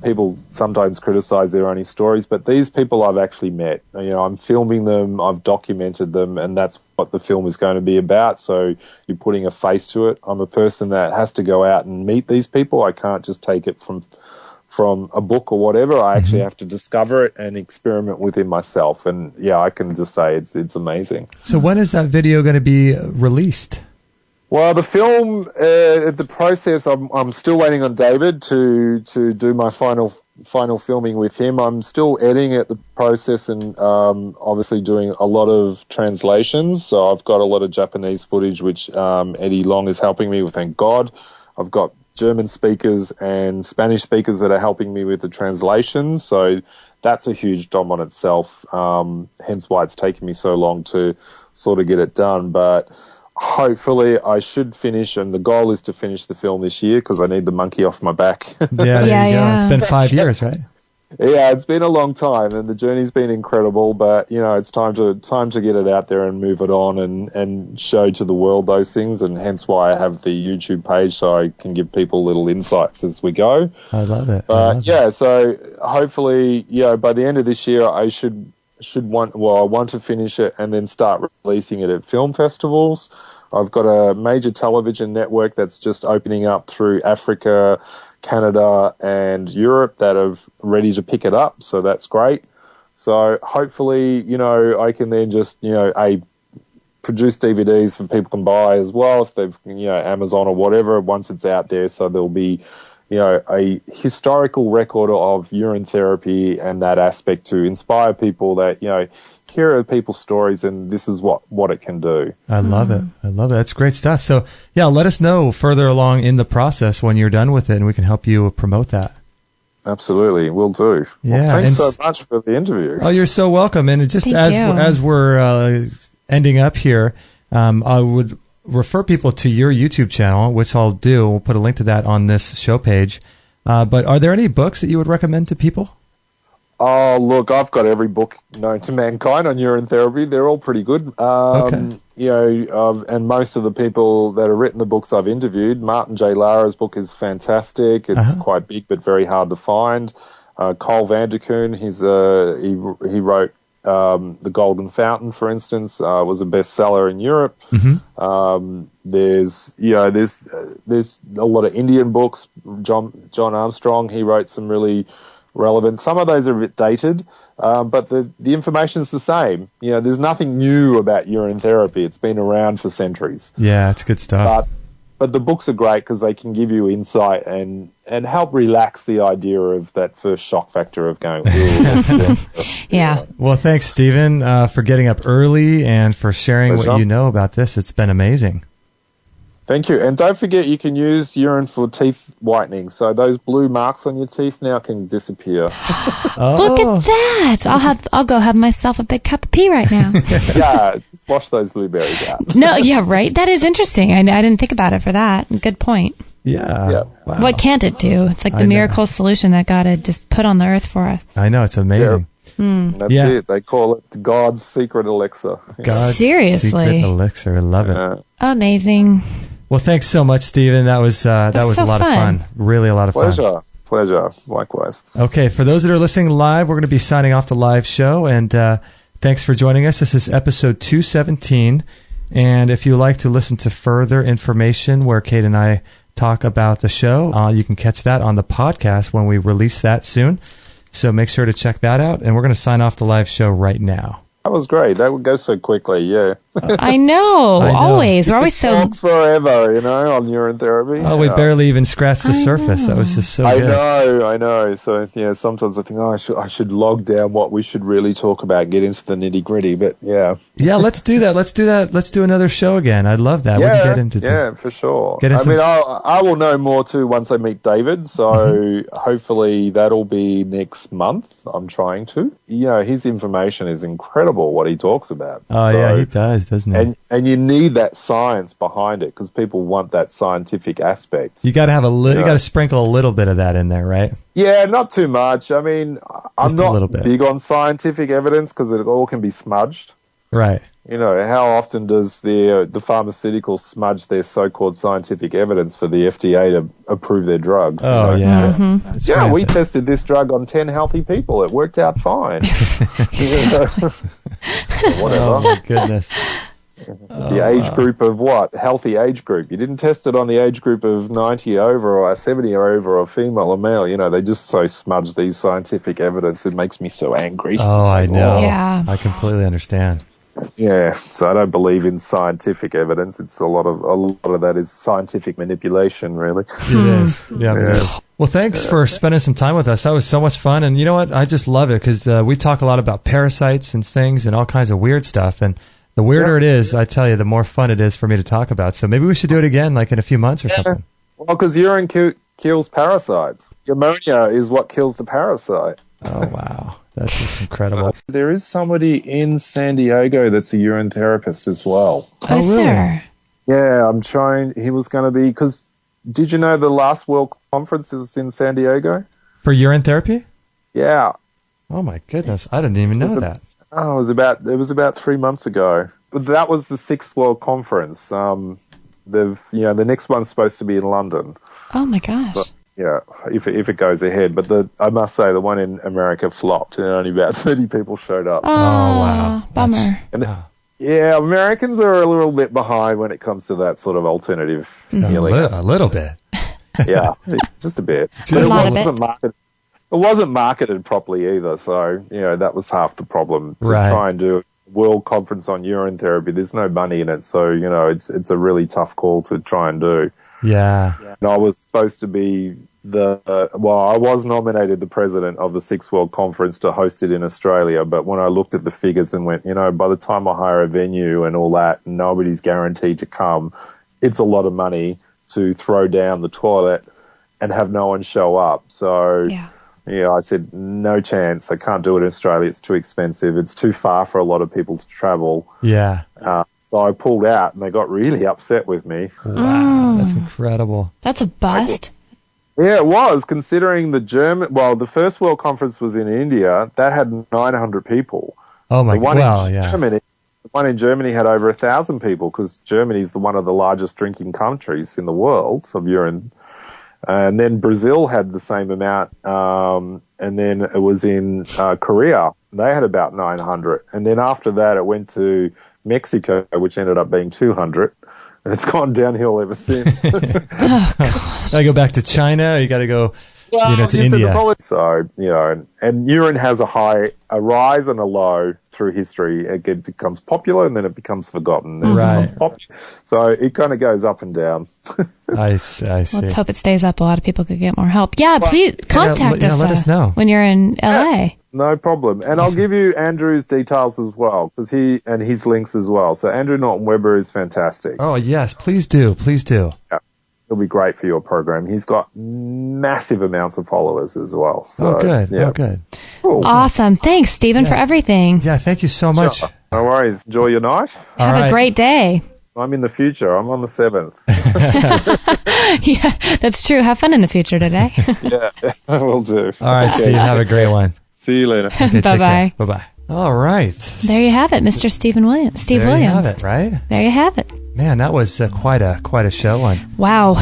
E: People sometimes criticize their only stories, but these people I've actually met. I'm filming them, I've documented them, and that's what the film is going to be about. So you're putting a face to it. I'm a person that has to go out and meet these people. I can't just take it from a book or whatever. I actually have to discover it and experiment with it myself. And yeah, I can just say it's amazing.
D: So when is that video going to be released?
E: Well, the film, the process, I'm still waiting on David to do my final filming with him. I'm still editing at the process and obviously doing a lot of translations. So I've got a lot of Japanese footage, which Eddie Long is helping me with, thank God. I've got German speakers and Spanish speakers that are helping me with the translations. So that's a huge job on itself, hence why it's taken me so long to sort of get it done. But hopefully I should finish, and the goal is to finish the film this year because I need the monkey off my back.
D: Yeah. It's been 5 years, right?
E: Yeah, it's been a long time, and the journey's been incredible. But it's time to get it out there and move it on and show to the world those things. And hence why I have the YouTube page, so I can give people little insights as we go.
D: I love it.
E: So hopefully, by the end of this year, I want to finish it and then start releasing it at film festivals. I've got a major television network that's just opening up through Africa, Canada, and Europe that are ready to pick it up. So that's great. So hopefully, I can then just, produce DVDs for people can buy as well if they've, Amazon or whatever, once it's out there. So there'll be, a historical record of urine therapy and that aspect to inspire people that, here are people's stories and this is what it can do.
D: I love it. That's great stuff. So, yeah, let us know further along in the process when you're done with it and we can help you promote that.
E: Absolutely, will do.
D: Yeah,
E: well, thanks so much for the interview.
D: Oh, you're so welcome. And just as we're ending up here, I would refer people to your YouTube channel, which I'll do. We'll put a link to that on this show page. But are there any books that you would recommend to people?
E: Oh, look, I've got every book known to mankind on urine therapy. They're all pretty good. And most of the people that have written the books I've interviewed, Martin J. Lara's book is fantastic. It's quite big but very hard to find. Cole Vanderkoon, he wrote The Golden Fountain, for instance, was a bestseller in Europe. Mm-hmm. There's a lot of Indian books. John Armstrong, he wrote some really relevant. Some of those are a bit dated, but the information's the same. There's nothing new about urine therapy. It's been around for centuries.
D: Yeah, it's good stuff.
E: But the books are great because they can give you insight and help relax the idea of that first shock factor of going,
B: yeah.
D: Well, thanks, Stephen, for getting up early and for sharing what you know about this. It's been amazing.
E: Thank you. And don't forget, you can use urine for teeth whitening. So those blue marks on your teeth now can disappear.
B: Look at that. I'll go have myself a big cup of pee right now.
E: Yeah, wash those blueberries out.
B: No, yeah, right. That is interesting. I didn't think about it for that. Good point.
D: Yeah. Wow.
B: What can't it do? It's like the miracle solution that God had just put on the earth for us.
D: I know. It's amazing.
E: Yeah. That's it. They call it God's secret elixir.
D: God's
B: Seriously.
D: secret elixir. I love it.
B: Amazing.
D: Well, thanks so much, Stephen. That was a lot of fun. Really a lot of fun.
E: Pleasure. Likewise.
D: Okay, for those that are listening live, we're going to be signing off the live show, and thanks for joining us. This is episode 217, and if you like to listen to further information where Kate and I talk about the show, you can catch that on the podcast when we release that soon. So make sure to check that out, and we're going to sign off the live show right now.
E: That was great. That would go so quickly, yeah.
B: I know. Always. We're always so...
E: Talk forever, on urine therapy.
D: Oh, we barely even scratched the surface. That was just so good.
E: I know. So, sometimes I think, I should log down what we should really talk about, get into the nitty-gritty, but yeah.
D: Yeah, let's do that. Let's do another show again. I'd love that.
E: Yeah,
D: we can get into
E: for sure.
D: I
E: will know more too once I meet David, so hopefully that'll be next month. I'm trying to. His information is incredible, what he talks about.
D: Oh, yeah, he does, doesn't he?
E: And you need that science behind it because people want that scientific aspect.
D: You got to have you got to sprinkle a little bit of that in there, right?
E: Yeah, not too much. I mean, I'm not big on scientific evidence because it all can be smudged.
D: Right.
E: How often does the pharmaceuticals smudge their so-called scientific evidence for the FDA to approve their drugs?
D: Oh, yeah. Mm-hmm.
E: We tested this drug on 10 healthy people. It worked out fine. Whatever.
D: Oh, my goodness.
E: The age group of what? Healthy age group. You didn't test it on the age group of 90 over or 70 or over or female or male. They just so smudge these scientific evidence. It makes me so angry.
D: Oh, I know.
B: Yeah.
D: I completely understand.
E: Yeah, so I don't believe in scientific evidence. It's a lot of that is scientific manipulation, really.
D: It is. Yeah, it is. Well, thanks for spending some time with us. That was so much fun. And you know what? I just love it because we talk a lot about parasites and things and all kinds of weird stuff. And the weirder it is, I tell you, the more fun it is for me to talk about. So maybe we should do it again, like in a few months or something.
E: Well, because urine kills parasites. Ammonia is what kills the parasite.
D: Oh, wow. That's just incredible.
E: There is somebody in San Diego that's a urine therapist as well.
B: Oh, is there?
E: Yeah, I'm trying. He was going to be, because did you know the last World Conference is in San Diego?
D: For urine therapy?
E: Yeah.
D: Oh, my goodness. I didn't even know that.
E: Oh, it was about 3 months ago. But that was the 6th World Conference. The next one's supposed to be in London.
B: Oh, my gosh.
E: So, if it goes ahead. But I must say, the one in America flopped, and only about 30 people showed up.
B: Oh, wow. Bummer.
E: Americans are a little bit behind when it comes to that sort of alternative healing.
D: A little bit.
E: Yeah, just a bit. It wasn't marketed properly either, so, that was half the problem. To try and do a world conference on urine therapy, there's no money in it, so, it's a really tough call to try and do.
D: Yeah.
E: And I was supposed to be I was nominated the president of the 6th World Conference to host it in Australia, but when I looked at the figures and went, by the time I hire a venue and all that, nobody's guaranteed to come, it's a lot of money to throw down the toilet and have no one show up. So, I said, no chance. I can't do it in Australia. It's too expensive. It's too far for a lot of people to travel.
D: Yeah.
E: So I pulled out, and they got really upset with me.
D: Wow, that's incredible.
B: That's a bust.
E: Yeah, it was, considering the first World Conference was in India. That had 900 people.
D: Oh, my God.
E: The one in Germany had over 1,000 people because Germany is one of the largest drinking countries in the world of urine. And then Brazil had the same amount, and then it was in Korea. They had about 900. And then after that, it went to Mexico, which ended up being 200. And it's gone downhill ever since.
B: Oh, gosh.
D: I go back to China, or you got to go to India.
E: So, and urine has a rise and a low through history. It becomes popular and then it becomes forgotten.
D: Right.
E: So it kind of goes up and down.
D: I see.
B: Let's hope it stays up. A lot of people could get more help. Yeah, please contact us.
D: Let us know
B: when you're in LA.
E: No problem. And I'll give you Andrew's details as well, because his links as well. So Andrew Norton Webber is fantastic.
D: Oh, yes. Please do. Please do.
E: Yeah. It'll be great for your program. He's got massive amounts of followers as well. So,
D: good.
E: Yeah.
D: Oh, good.
E: Cool.
B: Awesome. Thanks, Stephen, for everything.
D: Yeah, thank you so much.
E: Sure. No worries. Enjoy your night.
B: Have a great day.
E: I'm in the future. I'm on the 7th.
B: Yeah, that's true. Have fun in the future today.
E: Yeah, I will do.
D: All right, Steve. Have a great one.
E: See you later.
D: Okay,
B: bye-bye.
D: Bye-bye. All right.
B: There you have it, Mr. Steve Williams.
D: There you have it, right?
B: There you have it.
D: Man, that was quite a show one.
B: Wow.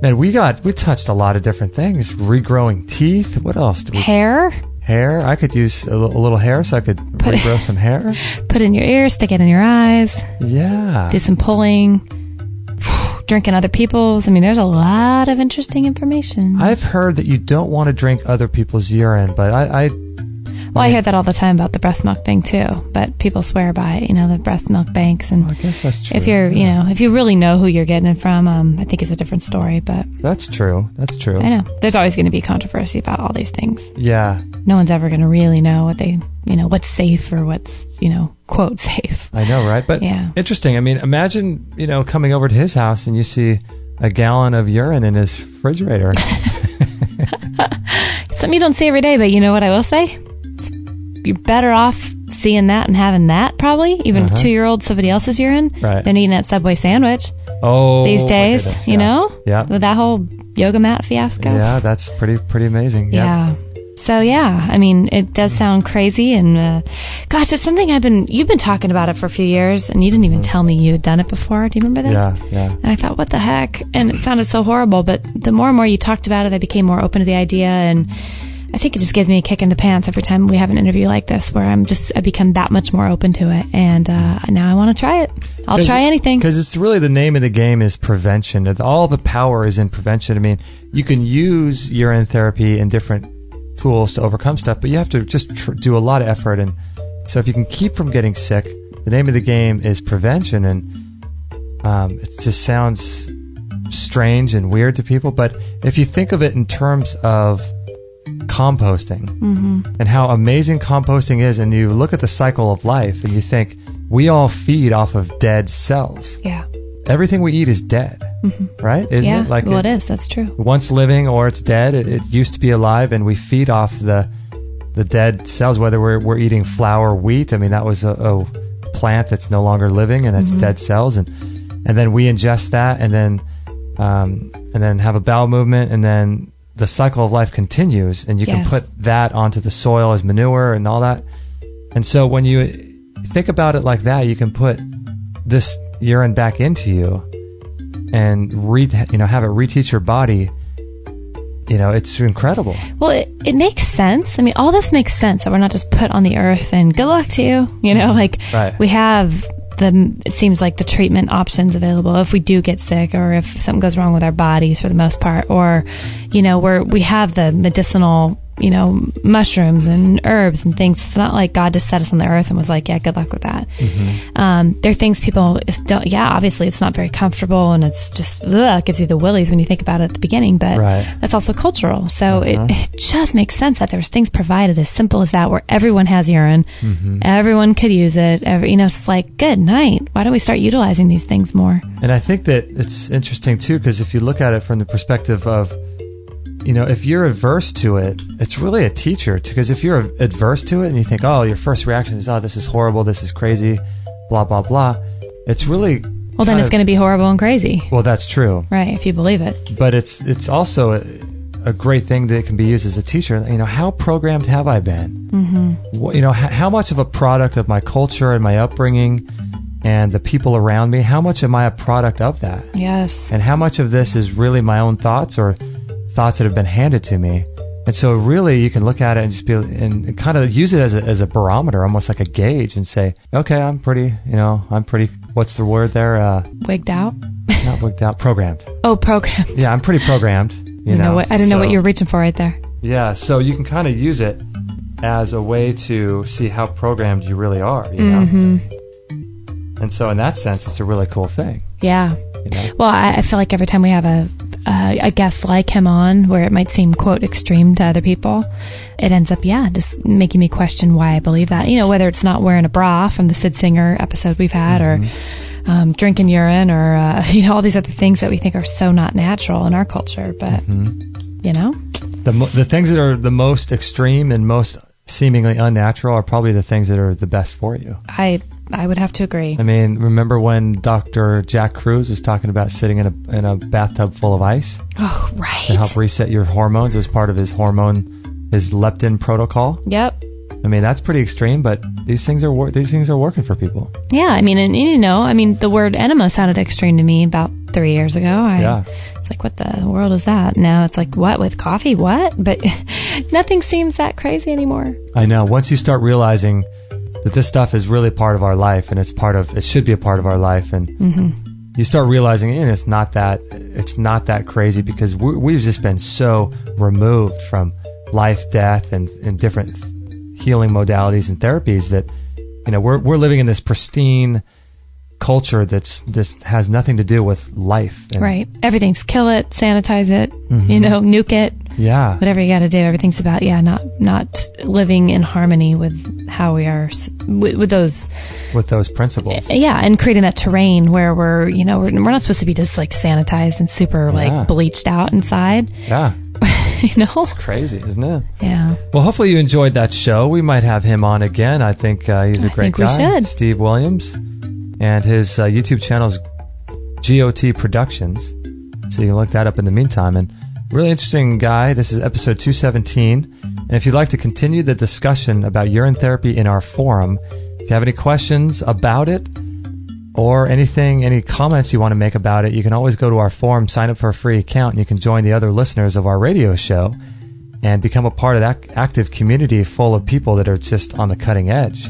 D: Man, we touched a lot of different things. Regrowing teeth. What else?
B: Hair.
D: I could use a little hair, so I could regrow some hair.
B: Put it in your ears, stick it in your eyes.
D: Yeah.
B: Do some pulling. Drinking other people's. I mean, there's a lot of interesting information.
D: I've heard that you don't want to drink other people's urine, but
B: Well, I hear that all the time about the breast milk thing too, but people swear by it, the breast milk banks. And
D: I guess that's true.
B: if you're, if you really know who you're getting it from, I think it's a different story, but.
D: That's true. That's true.
B: I know. There's always going to be controversy about all these things.
D: Yeah.
B: No one's ever going to really know what they, what's safe or what's, quote safe.
D: I know, right? But interesting. I mean, imagine, coming over to his house and you see a gallon of urine in his refrigerator.
B: Something you don't see every day, but you know what I will say? You're better off seeing that and having that, probably, even 2-year-old somebody else's urine, than eating that Subway sandwich.
D: Oh,
B: these days,
D: Yeah.
B: With that whole yoga mat fiasco.
D: Yeah, that's pretty amazing.
B: Yeah. So I mean, it does sound crazy, and gosh, it's something you've been talking about it for a few years, and you didn't even tell me you had done it before. Do you remember that?
D: Yeah.
B: And I thought, what the heck? And it sounded so horrible, but the more and more you talked about it, I became more open to the idea, and I think it just gives me a kick in the pants every time we have an interview like this, where I become that much more open to it, and now I want to try it. I'll try anything.
D: Because it's really the name of the game is prevention. All the power is in prevention. I mean, you can use urine therapy and different tools to overcome stuff, but you have to just do a lot of effort. And so if you can keep from getting sick, the name of the game is prevention. And it just sounds strange and weird to people, but if you think of it in terms of composting and how amazing composting is, and you look at the cycle of life and you think we all feed off of dead cells.
B: Yeah.
D: Everything we eat is dead, right? Isn't it? Like
B: it is. That's true.
D: Once living or it's dead. It used to be alive, and we feed off the dead cells, whether we're eating flour, wheat. I mean, that was a plant that's no longer living, and that's dead cells. And then we ingest that, and then have a bowel movement, and then the cycle of life continues, and you can put that onto the soil as manure and all that. And so when you think about it like that, you can put this urine back into you and have it reteach your body. It's incredible.
B: Well, it makes sense. I mean, all this makes sense that we're not just put on the earth and good luck to you. We have it seems like the treatment options available if we do get sick, or if something goes wrong with our bodies for the most part, or we have the medicinal mushrooms and herbs and things. It's not like God just set us on the earth and was like, yeah, good luck with that. There are things people don't, obviously it's not very comfortable, and it's just it gives you the willies when you think about it at the beginning, but that's also cultural. So it just makes sense that there's things provided as simple as that, where everyone has urine, everyone could use it. It's like, good night. Why don't we start utilizing these things more?
D: And I think that it's interesting too, because if you look at it from the perspective of, if you're adverse to it, it's really a teacher. Because if you're adverse to it and you think, oh, your first reaction is, oh, this is horrible, this is crazy, blah, blah, blah, it's really...
B: Well, then it's going to be horrible and crazy.
D: Well, that's true.
B: Right, if you believe it.
D: But it's also a great thing that can be used as a teacher. How programmed have I been? How much of a product of my culture and my upbringing and the people around me, how much am I a product of that?
B: Yes.
D: And how much of this is really my own thoughts or thoughts that have been handed to me? And so really you can look at it and just and kind of use it as a barometer, almost like a gauge, and say, okay, I'm pretty, what's the word there?
B: Wigged out?
D: Not wigged out, programmed.
B: Oh, programmed.
D: Yeah, I'm pretty programmed.
B: I didn't know what you were reaching for right there.
D: Yeah, so you can kind of use it as a way to see how programmed you really are, And so in that sense, it's a really cool thing.
B: Yeah. Well, I feel like every time we have a guest like him on, where it might seem, quote, extreme to other people, it ends up, just making me question why I believe that. Whether it's not wearing a bra from the Sid Singer episode we've had, or drinking urine, or, all these other things that we think are so not natural in our culture. But,
D: The things that are the most extreme and most seemingly unnatural are probably the things that are the best for you.
B: I would have to agree.
D: I mean, remember when Dr. Jack Cruz was talking about sitting in a bathtub full of ice?
B: Oh, right.
D: To help reset your hormones. It was part of his leptin protocol.
B: Yep.
D: I mean, that's pretty extreme, but these things are working for people.
B: Yeah, I mean, and the word enema sounded extreme to me about 3 years ago. It's like, what the world is that? Now it's like, what, with coffee? What? But nothing seems that crazy anymore. I know. Once you start realizing that this stuff is really part of our life, and it should be a part of our life, and you start realizing it's not that crazy, because we've just been so removed from life, death, and different
D: healing modalities and therapies that, we're living in this pristine culture this has nothing to do with life.
B: Right. Everything's kill it, sanitize it, nuke it.
D: Yeah.
B: Whatever you got to do. Everything's about, not living in harmony with how we are, with those
D: principles.
B: Yeah. And creating that terrain where we're not supposed to be just like sanitized and super like bleached out inside.
D: Yeah. It's crazy, isn't it?
B: Yeah.
D: Well, hopefully you enjoyed that show. We might have him on again. I think he's a great guy.
B: We should.
D: Steve Williams. And his YouTube channel is GOT Productions. So you can look that up in the meantime. And really interesting guy. This is episode 217. And if you'd like to continue the discussion about urine therapy in our forum, if you have any questions about it or any comments you want to make about it, you can always go to our forum, sign up for a free account, and you can join the other listeners of our radio show and become a part of that active community full of people that are just on the cutting edge.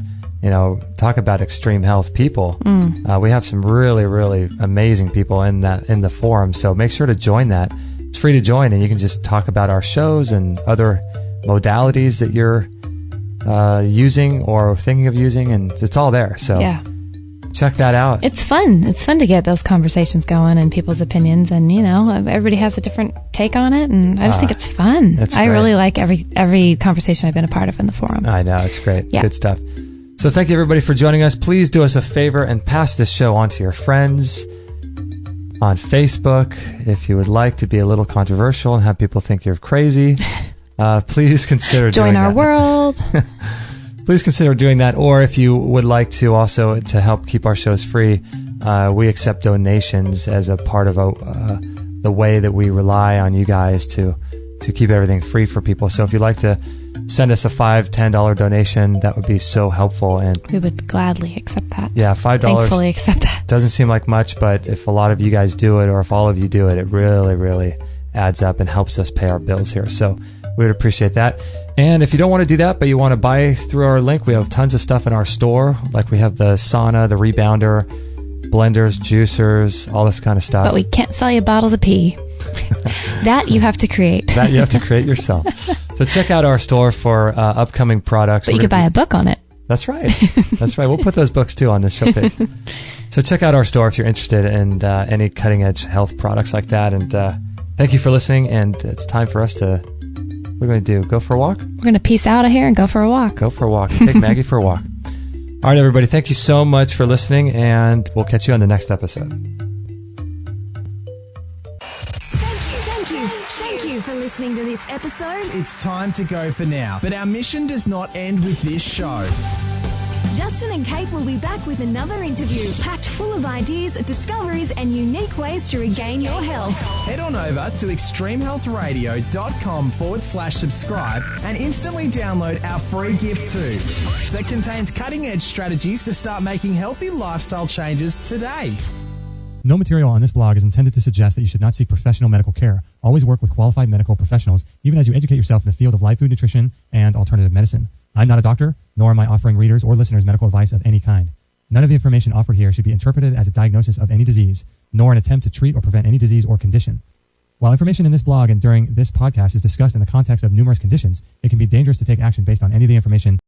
D: Talk about extreme health people. We have some really, really amazing people in the forum. So make sure to join that. It's free to join, and you can just talk about our shows and other modalities that you're using or thinking of using, and it's all there. So check that out.
B: It's fun. It's fun to get those conversations going and people's opinions, and everybody has a different take on it, and I just think it's fun. I really like every conversation I've been a part of in the forum.
D: I know, it's great.
B: Yeah.
D: Good stuff. So thank you, everybody, for joining us. Please do us a favor and pass this show on to your friends on Facebook. If you would like to be a little controversial and have people think you're crazy, please consider
B: join our world.
D: Please consider doing that. Or if you would like to also to help keep our shows free, we accept donations as a part of the way that we rely on you guys to keep everything free for people. So if you'd like to send us a $5, $10 donation, that would be so helpful. And
B: we would gladly accept that.
D: Yeah, $5.
B: Thankfully accept that.
D: Doesn't seem like much, but if a lot of you guys do it, or if all of you do it, it really, really adds up and helps us pay our bills here. So we would appreciate that. And if you don't want to do that, but you want to buy through our link, we have tons of stuff in our store. Like we have the Sauna, the Rebounder, blenders, juicers, all this kind of stuff.
B: But we can't sell you bottles of pee. That you have to create.
D: That you have to create yourself. So check out our store for upcoming products.
B: But you could buy a book on it.
D: That's right. That's right. We'll put those books too on this show page. So check out our store if you're interested in any cutting edge health products like that. And thank you for listening. And it's time for us to, what are we going to do? Go for a walk?
B: We're going to peace out of here and go for a walk.
D: Go for a walk. Take Maggie for a walk. All right, everybody. Thank you so much for listening, and we'll catch you on the next episode.
M: Thank you for listening to this episode.
N: It's time to go for now, but our mission does not end with this show.
M: Justin and Kate will be back with another interview packed full of ideas, discoveries, and unique ways to regain your health.
N: Head on over to extremehealthradio.com/subscribe and instantly download our free gift too that contains cutting-edge strategies to start making healthy lifestyle changes today.
O: No material on this blog is intended to suggest that you should not seek professional medical care. Always work with qualified medical professionals, even as you educate yourself in the field of live food nutrition and alternative medicine. I'm not a doctor, nor am I offering readers or listeners medical advice of any kind. None of the information offered here should be interpreted as a diagnosis of any disease, nor an attempt to treat or prevent any disease or condition. While information in this blog and during this podcast is discussed in the context of numerous conditions, it can be dangerous to take action based on any of the information